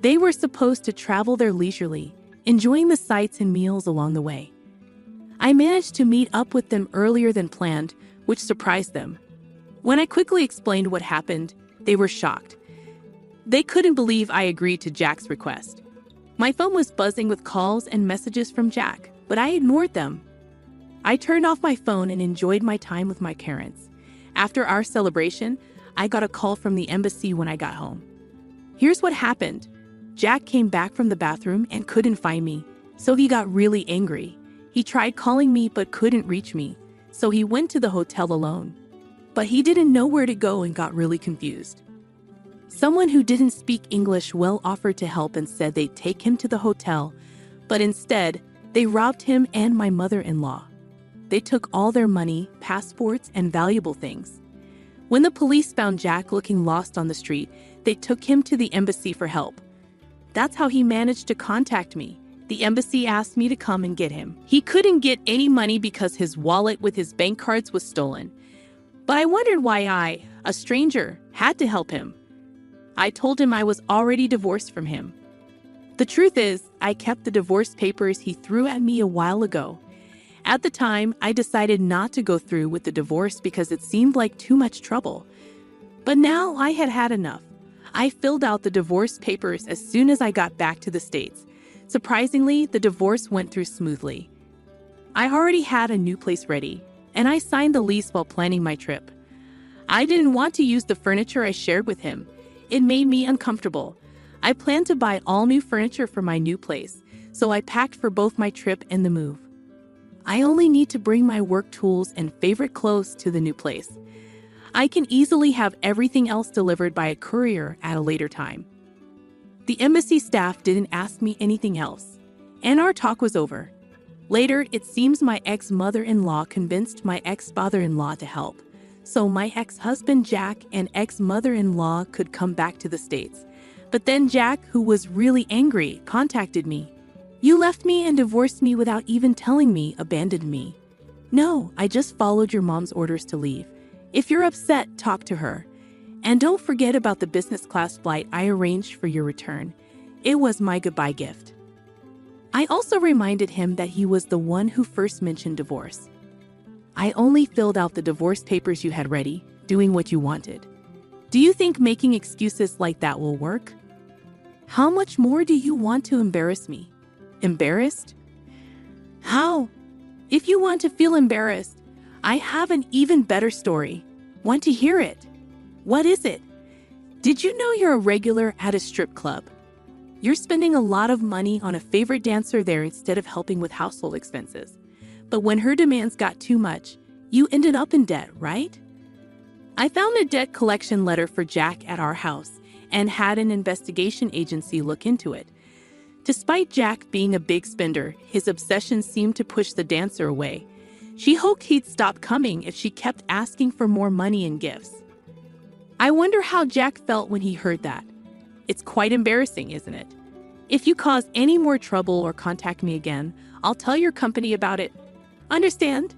They were supposed to travel there leisurely, enjoying the sights and meals along the way. I managed to meet up with them earlier than planned, which surprised them. When I quickly explained what happened, they were shocked. They couldn't believe I agreed to Jack's request. My phone was buzzing with calls and messages from Jack, but I ignored them. I turned off my phone and enjoyed my time with my parents. After our celebration, I got a call from the embassy when I got home. Here's what happened. Jack came back from the bathroom and couldn't find me, so he got really angry. He tried calling me but couldn't reach me, so he went to the hotel alone. But he didn't know where to go and got really confused. Someone who didn't speak English well offered to help and said they'd take him to the hotel, but instead, they robbed him and my mother-in-law. They took all their money, passports, and valuable things. When the police found Jack looking lost on the street, they took him to the embassy for help. That's how he managed to contact me. The embassy asked me to come and get him. He couldn't get any money because his wallet with his bank cards was stolen. But I wondered why I, a stranger, had to help him. I told him I was already divorced from him. The truth is, I kept the divorce papers he threw at me a while ago. At the time, I decided not to go through with the divorce because it seemed like too much trouble. But now I had had enough. I filled out the divorce papers as soon as I got back to the States. Surprisingly, the divorce went through smoothly. I already had a new place ready, and I signed the lease while planning my trip. I didn't want to use the furniture I shared with him. It made me uncomfortable. I planned to buy all new furniture for my new place, so I packed for both my trip and the move. I only need to bring my work tools and favorite clothes to the new place. I can easily have everything else delivered by a courier at a later time. The embassy staff didn't ask me anything else, and our talk was over. Later, it seems my ex-mother-in-law convinced my ex-father-in-law to help, so my ex-husband Jack and ex-mother-in-law could come back to the States. But then Jack, who was really angry, contacted me. "You left me and divorced me without even telling me, abandoned me." "No, I just followed your mom's orders to leave. If you're upset, talk to her. And don't forget about the business class flight I arranged for your return. It was my goodbye gift." I also reminded him that he was the one who first mentioned divorce. "I only filled out the divorce papers you had ready, doing what you wanted. Do you think making excuses like that will work? How much more do you want to embarrass me?" Embarrassed? How? If you want to feel embarrassed, I have an even better story. Want to hear it? What is it? Did you know you're a regular at a strip club? You're spending a lot of money on a favorite dancer there instead of helping with household expenses. But when her demands got too much, you ended up in debt, right? I found a debt collection letter for Jack at our house and had an investigation agency look into it. Despite Jack being a big spender, his obsession seemed to push the dancer away. She hoped he'd stop coming if she kept asking for more money and gifts. I wonder how Jack felt when he heard that. It's quite embarrassing, isn't it? If you cause any more trouble or contact me again, I'll tell your company about it. Understand?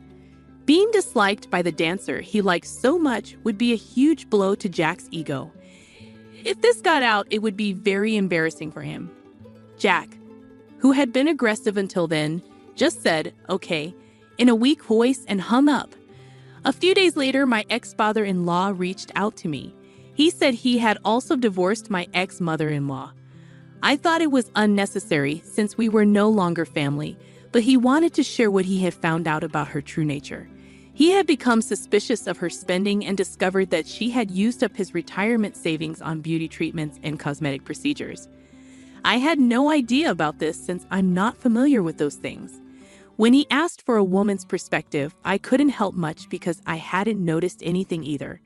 Being disliked by the dancer he likes so much would be a huge blow to Jack's ego. If this got out, it would be very embarrassing for him. Jack, who had been aggressive until then, just said, "Okay," in a weak voice and hung up. A few days later, my ex-father-in-law reached out to me. He said he had also divorced my ex-mother-in-law. I thought it was unnecessary since we were no longer family, but he wanted to share what he had found out about her true nature. He had become suspicious of her spending and discovered that she had used up his retirement savings on beauty treatments and cosmetic procedures. I had no idea about this since I'm not familiar with those things. When he asked for a woman's perspective, I couldn't help much because I hadn't noticed anything either.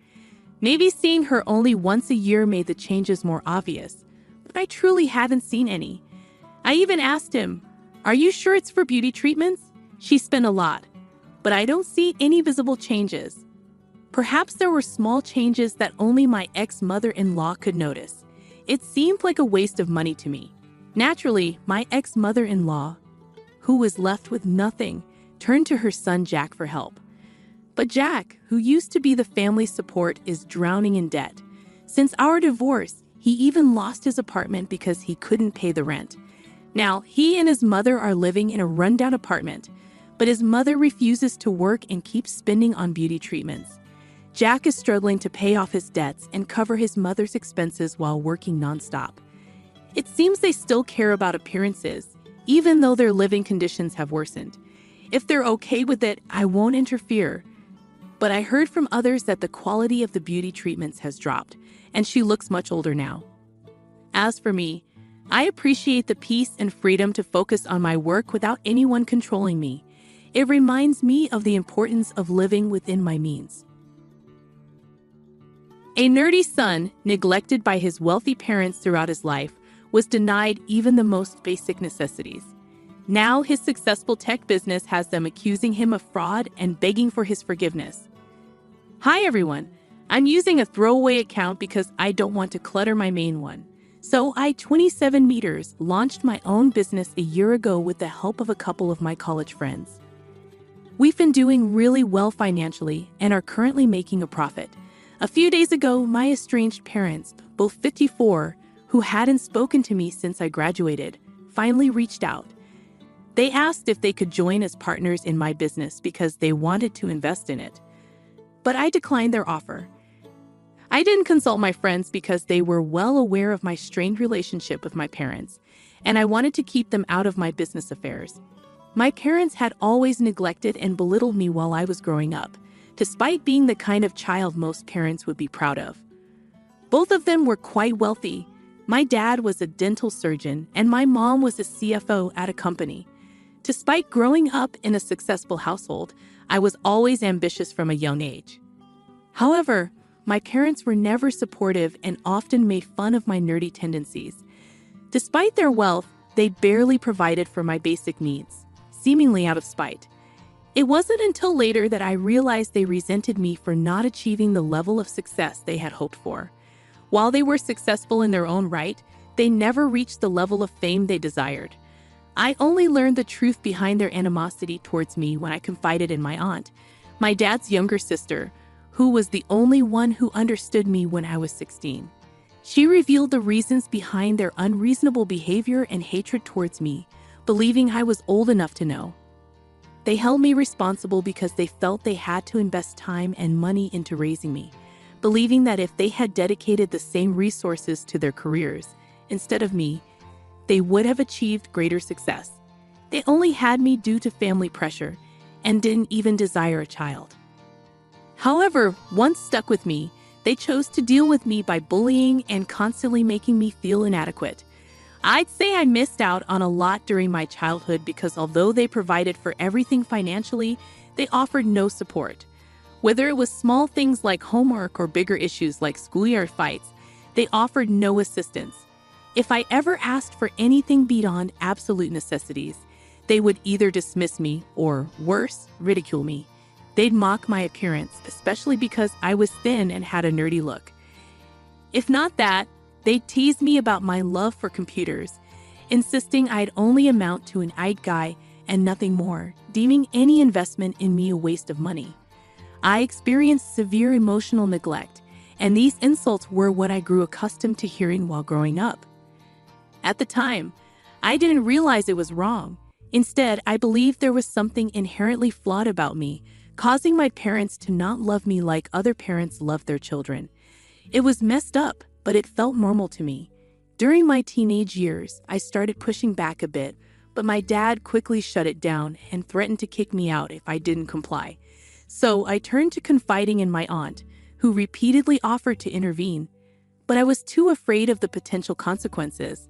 Maybe seeing her only once a year made the changes more obvious, but I truly haven't seen any. I even asked him, "Are you sure it's for beauty treatments? She spent a lot, but I don't see any visible changes." Perhaps there were small changes that only my ex-mother-in-law could notice. It seemed like a waste of money to me. Naturally, my ex-mother-in-law, who was left with nothing, turned to her son Jack for help. But Jack, who used to be the family support, is drowning in debt. Since our divorce, he even lost his apartment because he couldn't pay the rent. Now, he and his mother are living in a rundown apartment, but his mother refuses to work and keeps spending on beauty treatments. Jack is struggling to pay off his debts and cover his mother's expenses while working nonstop. It seems they still care about appearances, even though their living conditions have worsened. If they're okay with it, I won't interfere. But I heard from others that the quality of the beauty treatments has dropped, and she looks much older now. As for me, I appreciate the peace and freedom to focus on my work without anyone controlling me. It reminds me of the importance of living within my means. A nerdy son, neglected by his wealthy parents throughout his life, was denied even the most basic necessities. Now his successful tech business has them accusing him of fraud and begging for his forgiveness. Hi everyone, I'm using a throwaway account because I don't want to clutter my main one. So I, 27 meters, launched my own business a year ago with the help of a couple of my college friends. We've been doing really well financially and are currently making a profit. A few days ago, my estranged parents, both 54, who hadn't spoken to me since I graduated, finally reached out. They asked if they could join as partners in my business because they wanted to invest in it. But I declined their offer. I didn't consult my friends because they were well aware of my strained relationship with my parents, and I wanted to keep them out of my business affairs. My parents had always neglected and belittled me while I was growing up, despite being the kind of child most parents would be proud of. Both of them were quite wealthy. My dad was a dental surgeon, and my mom was a CFO at a company. Despite growing up in a successful household, I was always ambitious from a young age. However, my parents were never supportive and often made fun of my nerdy tendencies. Despite their wealth, they barely provided for my basic needs, seemingly out of spite. It wasn't until later that I realized they resented me for not achieving the level of success they had hoped for. While they were successful in their own right, they never reached the level of fame they desired. I only learned the truth behind their animosity towards me when I confided in my aunt, my dad's younger sister, who was the only one who understood me when I was 16. She revealed the reasons behind their unreasonable behavior and hatred towards me, believing I was old enough to know. They held me responsible because they felt they had to invest time and money into raising me, believing that if they had dedicated the same resources to their careers instead of me, they would have achieved greater success. They only had me due to family pressure and didn't even desire a child. However, once stuck with me, they chose to deal with me by bullying and constantly making me feel inadequate. I'd say I missed out on a lot during my childhood because although they provided for everything financially, they offered no support. Whether it was small things like homework or bigger issues like schoolyard fights, they offered no assistance. If I ever asked for anything beyond absolute necessities, they would either dismiss me or, worse, ridicule me. They'd mock my appearance, especially because I was thin and had a nerdy look. If not that, they'd tease me about my love for computers, insisting I'd only amount to an IT guy and nothing more, deeming any investment in me a waste of money. I experienced severe emotional neglect, and these insults were what I grew accustomed to hearing while growing up. At the time, I didn't realize it was wrong. Instead, I believed there was something inherently flawed about me, causing my parents to not love me like other parents love their children. It was messed up, but it felt normal to me. During my teenage years, I started pushing back a bit, but my dad quickly shut it down and threatened to kick me out if I didn't comply. So I turned to confiding in my aunt, who repeatedly offered to intervene, but I was too afraid of the potential consequences.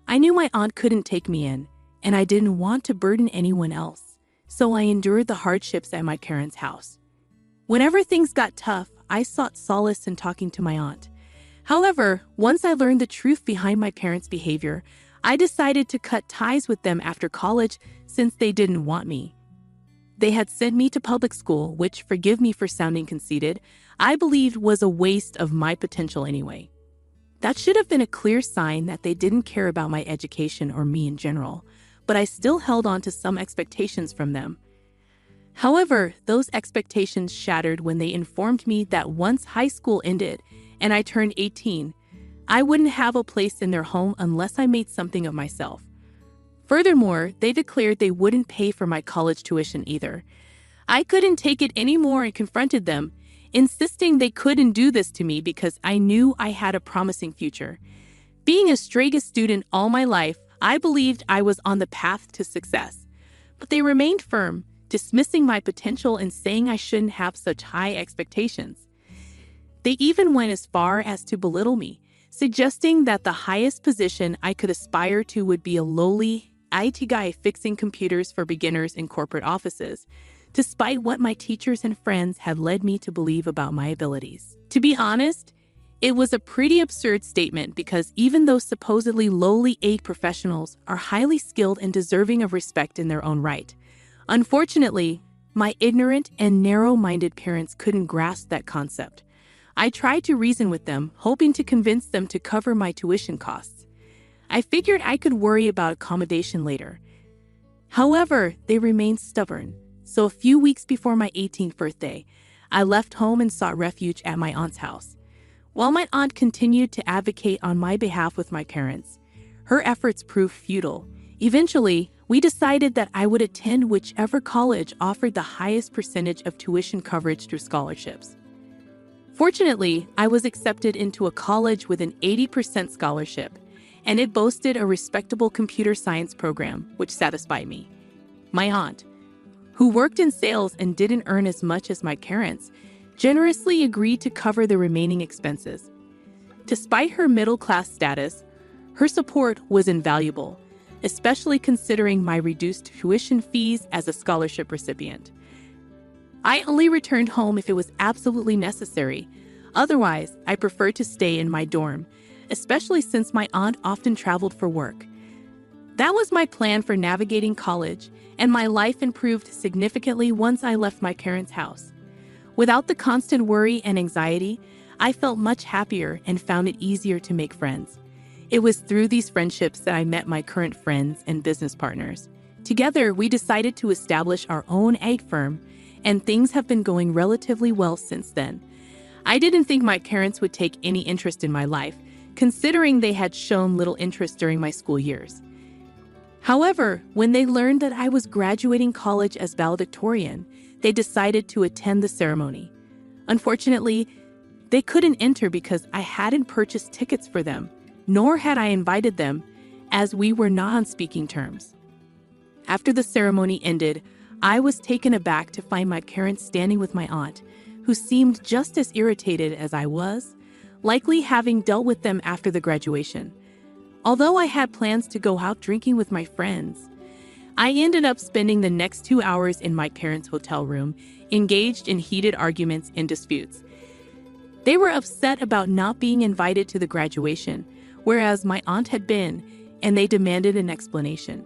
I knew my aunt couldn't take me in, and I didn't want to burden anyone else, so I endured the hardships at my parents' house. Whenever things got tough, I sought solace in talking to my aunt. However, once I learned the truth behind my parents' behavior, I decided to cut ties with them after college since they didn't want me. They had sent me to public school, which, forgive me for sounding conceited, I believed was a waste of my potential anyway. That should have been a clear sign that they didn't care about my education or me in general, but I still held on to some expectations from them. However, those expectations shattered when they informed me that once high school ended and I turned 18, I wouldn't have a place in their home unless I made something of myself. Furthermore, they declared they wouldn't pay for my college tuition either. I couldn't take it anymore and confronted them, insisting they couldn't do this to me because I knew I had a promising future. Being a straight student all my life, I believed I was on the path to success. But they remained firm, dismissing my potential and saying I shouldn't have such high expectations. They even went as far as to belittle me, suggesting that the highest position I could aspire to would be a lowly IT guy fixing computers for beginners in corporate offices, despite what my teachers and friends had led me to believe about my abilities. To be honest, it was a pretty absurd statement because even though supposedly lowly aid professionals are highly skilled and deserving of respect in their own right, unfortunately, my ignorant and narrow-minded parents couldn't grasp that concept. I tried to reason with them, hoping to convince them to cover my tuition costs. I figured I could worry about accommodation later. However, they remained stubborn, so a few weeks before my 18th birthday, I left home and sought refuge at my aunt's house. While my aunt continued to advocate on my behalf with my parents, her efforts proved futile. Eventually, we decided that I would attend whichever college offered the highest percentage of tuition coverage through scholarships. Fortunately, I was accepted into a college with an 80% scholarship, and it boasted a respectable computer science program, which satisfied me. My aunt, who worked in sales and didn't earn as much as my parents, generously agreed to cover the remaining expenses. Despite her middle-class status, her support was invaluable, especially considering my reduced tuition fees as a scholarship recipient. I only returned home if it was absolutely necessary. Otherwise, I preferred to stay in my dorm, especially since my aunt often traveled for work. That was my plan for navigating college, and my life improved significantly once I left my parents' house. Without the constant worry and anxiety, I felt much happier and found it easier to make friends. It was through these friendships that I met my current friends and business partners. Together, we decided to establish our own egg firm, and things have been going relatively well since then. I didn't think my parents would take any interest in my life, considering they had shown little interest during my school years. However, when they learned that I was graduating college as valedictorian, they decided to attend the ceremony. Unfortunately, they couldn't enter because I hadn't purchased tickets for them, nor had I invited them, as we were not on speaking terms. After the ceremony ended, I was taken aback to find my parents standing with my aunt, who seemed just as irritated as I was, likely having dealt with them after the graduation. Although I had plans to go out drinking with my friends, I ended up spending the next 2 hours in my parents' hotel room, engaged in heated arguments and disputes. They were upset about not being invited to the graduation, whereas my aunt had been, and they demanded an explanation.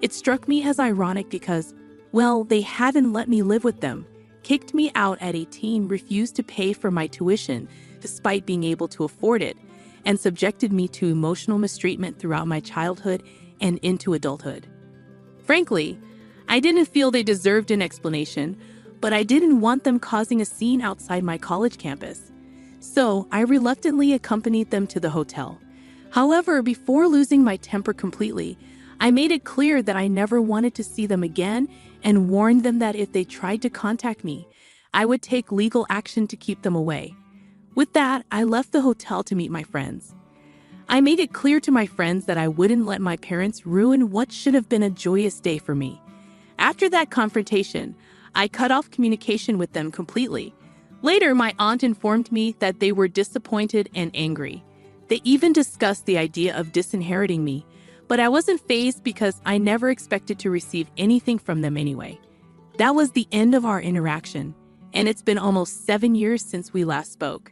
It struck me as ironic because, well, they hadn't let me live with them, kicked me out at 18, refused to pay for my tuition despite being able to afford it, and subjected me to emotional mistreatment throughout my childhood and into adulthood. Frankly, I didn't feel they deserved an explanation, but I didn't want them causing a scene outside my college campus. So I reluctantly accompanied them to the hotel. However, before losing my temper completely, I made it clear that I never wanted to see them again and warned them that if they tried to contact me, I would take legal action to keep them away. With that, I left the hotel to meet my friends. I made it clear to my friends that I wouldn't let my parents ruin what should have been a joyous day for me. After that confrontation, I cut off communication with them completely. Later, my aunt informed me that they were disappointed and angry. They even discussed the idea of disinheriting me, but I wasn't fazed because I never expected to receive anything from them anyway. That was the end of our interaction, and it's been almost 7 years since we last spoke.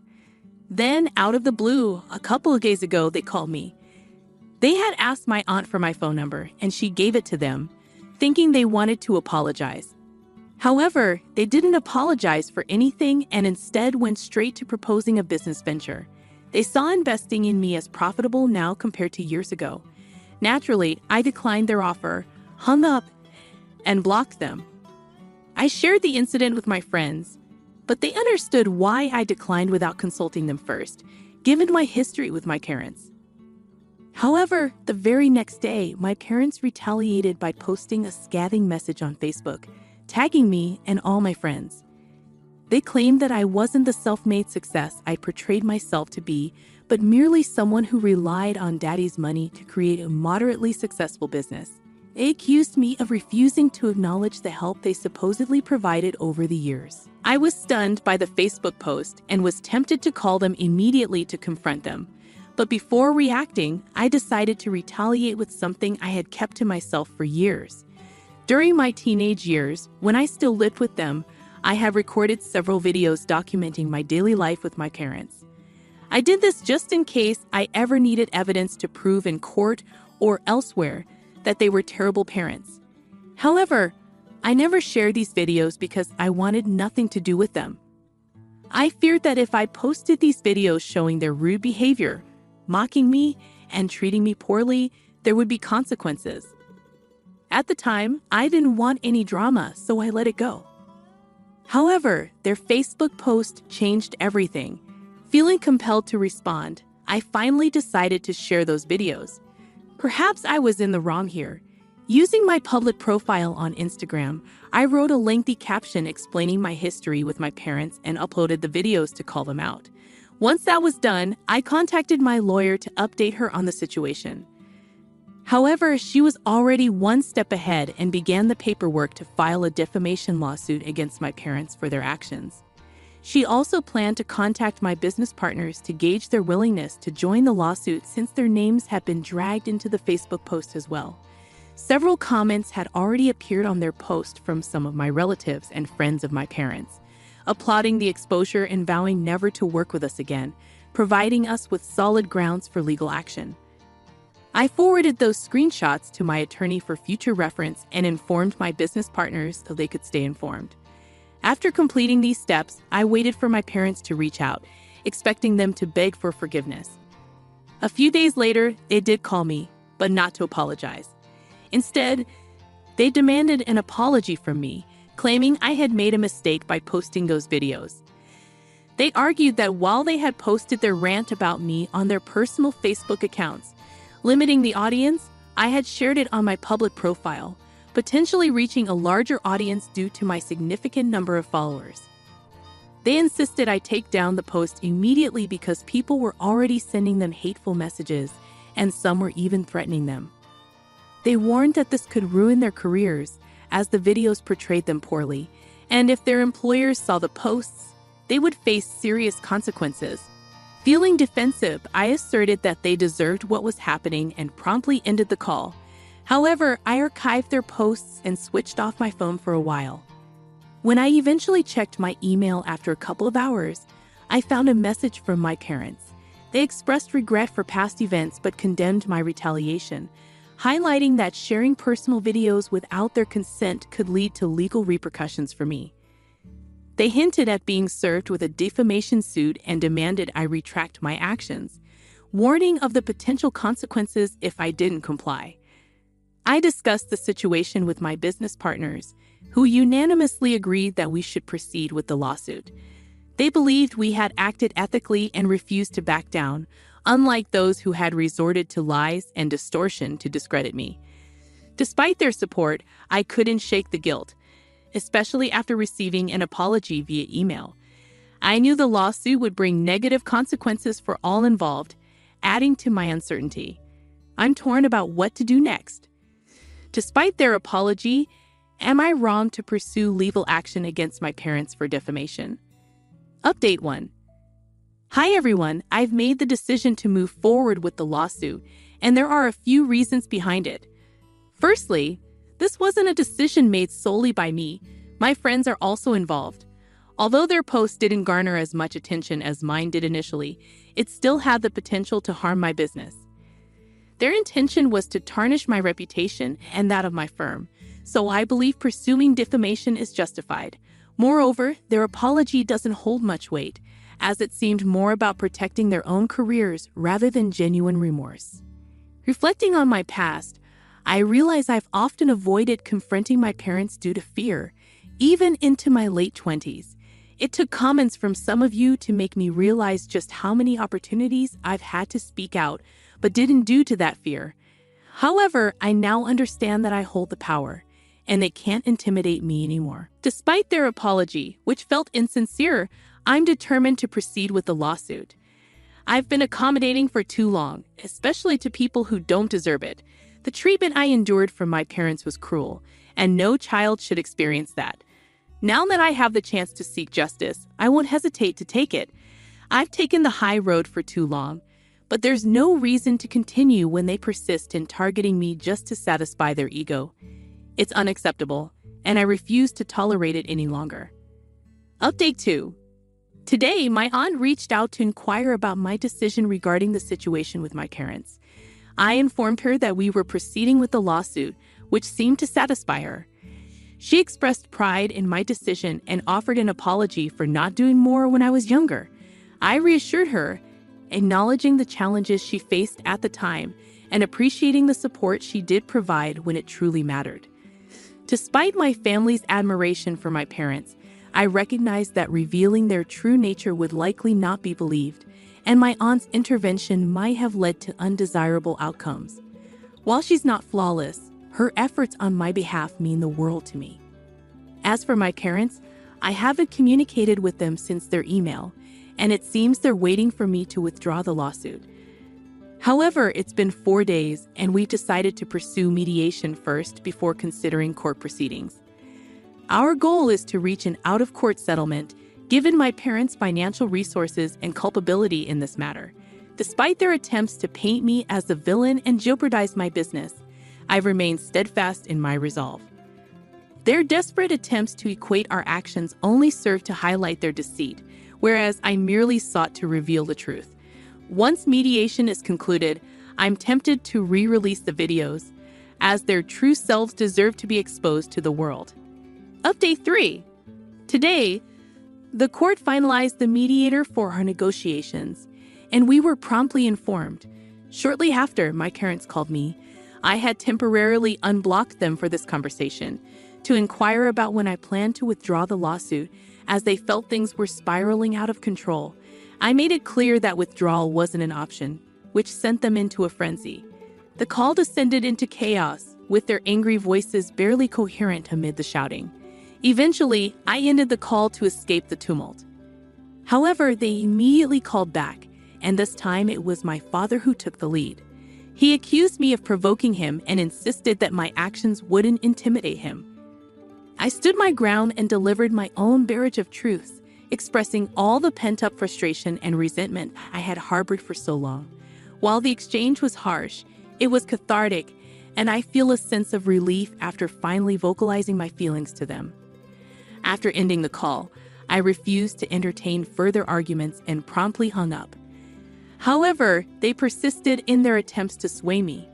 Then, out of the blue, a couple of days ago, they called me. They had asked my aunt for my phone number, and she gave it to them, thinking they wanted to apologize. However, they didn't apologize for anything and instead went straight to proposing a business venture. They saw investing in me as profitable now compared to years ago. Naturally, I declined their offer, hung up, and blocked them. I shared the incident with my friends, but they understood why I declined without consulting them first, given my history with my parents. However, the very next day, my parents retaliated by posting a scathing message on Facebook, tagging me and all my friends. They claimed that I wasn't the self-made success I portrayed myself to be, but merely someone who relied on daddy's money to create a moderately successful business. They accused me of refusing to acknowledge the help they supposedly provided over the years. I was stunned by the Facebook post and was tempted to call them immediately to confront them. But before reacting, I decided to retaliate with something I had kept to myself for years. During my teenage years, when I still lived with them, I have recorded several videos documenting my daily life with my parents. I did this just in case I ever needed evidence to prove in court or elsewhere that they were terrible parents. However, I never shared these videos because I wanted nothing to do with them. I feared that if I posted these videos showing their rude behavior, mocking me, and treating me poorly, there would be consequences. At the time, I didn't want any drama, so I let it go. However, their Facebook post changed everything. Feeling compelled to respond, I finally decided to share those videos. Perhaps I was in the wrong here. Using my public profile on Instagram, I wrote a lengthy caption explaining my history with my parents and uploaded the videos to call them out. Once that was done, I contacted my lawyer to update her on the situation. However, she was already one step ahead and began the paperwork to file a defamation lawsuit against my parents for their actions. She also planned to contact my business partners to gauge their willingness to join the lawsuit since their names had been dragged into the Facebook post as well. Several comments had already appeared on their post from some of my relatives and friends of my parents, applauding the exposure and vowing never to work with us again, providing us with solid grounds for legal action. I forwarded those screenshots to my attorney for future reference and informed my business partners so they could stay informed. After completing these steps, I waited for my parents to reach out, expecting them to beg for forgiveness. A few days later, they did call me, but not to apologize. Instead, they demanded an apology from me, claiming I had made a mistake by posting those videos. They argued that while they had posted their rant about me on their personal Facebook accounts, limiting the audience, I had shared it on my public profile, potentially reaching a larger audience due to my significant number of followers. They insisted I take down the post immediately because people were already sending them hateful messages, and some were even threatening them. They warned that this could ruin their careers, as the videos portrayed them poorly, and if their employers saw the posts, they would face serious consequences. Feeling defensive, I asserted that they deserved what was happening and promptly ended the call. However, I archived their posts and switched off my phone for a while. When I eventually checked my email after a couple of hours, I found a message from my parents. They expressed regret for past events but condemned my retaliation, highlighting that sharing personal videos without their consent could lead to legal repercussions for me. They hinted at being served with a defamation suit and demanded I retract my actions, warning of the potential consequences if I didn't comply. I discussed the situation with my business partners, who unanimously agreed that we should proceed with the lawsuit. They believed we had acted ethically and refused to back down, unlike those who had resorted to lies and distortion to discredit me. Despite their support, I couldn't shake the guilt, especially after receiving an apology via email. I knew the lawsuit would bring negative consequences for all involved, adding to my uncertainty. I'm torn about what to do next. Despite their apology, am I wrong to pursue legal action against my parents for defamation? Update 1. Hi everyone, I've made the decision to move forward with the lawsuit, and there are a few reasons behind it. Firstly, this wasn't a decision made solely by me. My friends are also involved. Although their post didn't garner as much attention as mine did initially, it still had the potential to harm my business. Their intention was to tarnish my reputation and that of my firm, so I believe pursuing defamation is justified. Moreover, their apology doesn't hold much weight, as it seemed more about protecting their own careers rather than genuine remorse. Reflecting on my past, I realize I've often avoided confronting my parents due to fear, even into my late 20s. It took comments from some of you to make me realize just how many opportunities I've had to speak out, but didn't due to that fear. However, I now understand that I hold the power, and they can't intimidate me anymore. Despite their apology, which felt insincere, I'm determined to proceed with the lawsuit. I've been accommodating for too long, especially to people who don't deserve it. The treatment I endured from my parents was cruel, and no child should experience that. Now that I have the chance to seek justice, I won't hesitate to take it. I've taken the high road for too long, but there's no reason to continue when they persist in targeting me just to satisfy their ego. It's unacceptable, and I refuse to tolerate it any longer. Update 2. Today, my aunt reached out to inquire about my decision regarding the situation with my parents. I informed her that we were proceeding with the lawsuit, which seemed to satisfy her. She expressed pride in my decision and offered an apology for not doing more when I was younger. I reassured her, acknowledging the challenges she faced at the time and appreciating the support she did provide when it truly mattered. Despite my family's admiration for my parents, I recognized that revealing their true nature would likely not be believed, and my aunt's intervention might have led to undesirable outcomes. While she's not flawless, her efforts on my behalf mean the world to me. As for my parents, I haven't communicated with them since their email, and it seems they're waiting for me to withdraw the lawsuit. However, it's been 4 days, and we've decided to pursue mediation first before considering court proceedings. Our goal is to reach an out-of-court settlement, given my parents' financial resources and culpability in this matter. Despite their attempts to paint me as the villain and jeopardize my business, I've remained steadfast in my resolve. Their desperate attempts to equate our actions only serve to highlight their deceit, whereas I merely sought to reveal the truth. Once mediation is concluded, I'm tempted to re-release the videos, as their true selves deserve to be exposed to the world. Update 3. Today, the court finalized the mediator for our negotiations, and we were promptly informed. Shortly after my parents called me, I had temporarily unblocked them for this conversation to inquire about when I planned to withdraw the lawsuit, as they felt things were spiraling out of control. I made it clear that withdrawal wasn't an option, which sent them into a frenzy. The call descended into chaos, with their angry voices barely coherent amid the shouting. Eventually, I ended the call to escape the tumult. However, they immediately called back, and this time it was my father who took the lead. He accused me of provoking him and insisted that my actions wouldn't intimidate him. I stood my ground and delivered my own barrage of truths, expressing all the pent-up frustration and resentment I had harbored for so long. While the exchange was harsh, it was cathartic, and I feel a sense of relief after finally vocalizing my feelings to them. After ending the call, I refused to entertain further arguments and promptly hung up. However, they persisted in their attempts to sway me.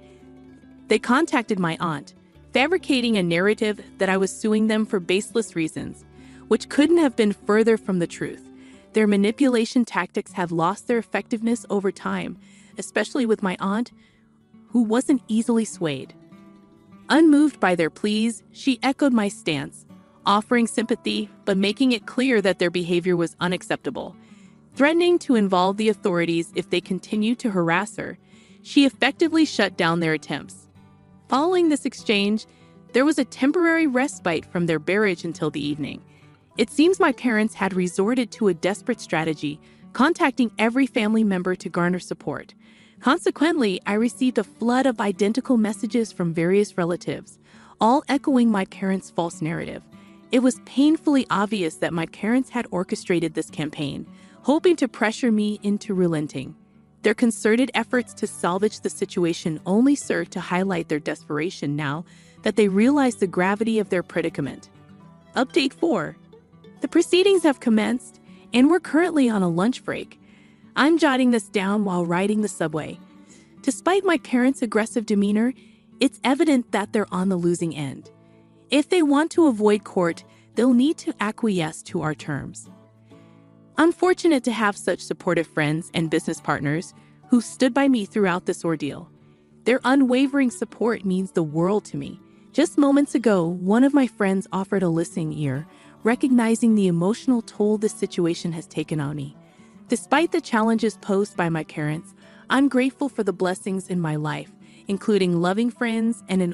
They contacted my aunt, fabricating a narrative that I was suing them for baseless reasons, which couldn't have been further from the truth. Their manipulation tactics have lost their effectiveness over time, especially with my aunt, who wasn't easily swayed. Unmoved by their pleas, she echoed my stance, offering sympathy but making it clear that their behavior was unacceptable. Threatening to involve the authorities if they continued to harass her, she effectively shut down their attempts. Following this exchange, there was a temporary respite from their barrage until the evening. It seems my parents had resorted to a desperate strategy, contacting every family member to garner support. Consequently, I received a flood of identical messages from various relatives, all echoing my parents' false narrative. It was painfully obvious that my parents had orchestrated this campaign, hoping to pressure me into relenting. Their concerted efforts to salvage the situation only served to highlight their desperation now that they realized the gravity of their predicament. Update 4. The proceedings have commenced, and we're currently on a lunch break. I'm jotting this down while riding the subway. Despite my parents' aggressive demeanor, it's evident that they're on the losing end. If they want to avoid court, they'll need to acquiesce to our terms. I'm fortunate to have such supportive friends and business partners who stood by me throughout this ordeal. Their unwavering support means the world to me. Just moments ago, one of my friends offered a listening ear, recognizing the emotional toll this situation has taken on me. Despite the challenges posed by my parents, I'm grateful for the blessings in my life, including loving friends and an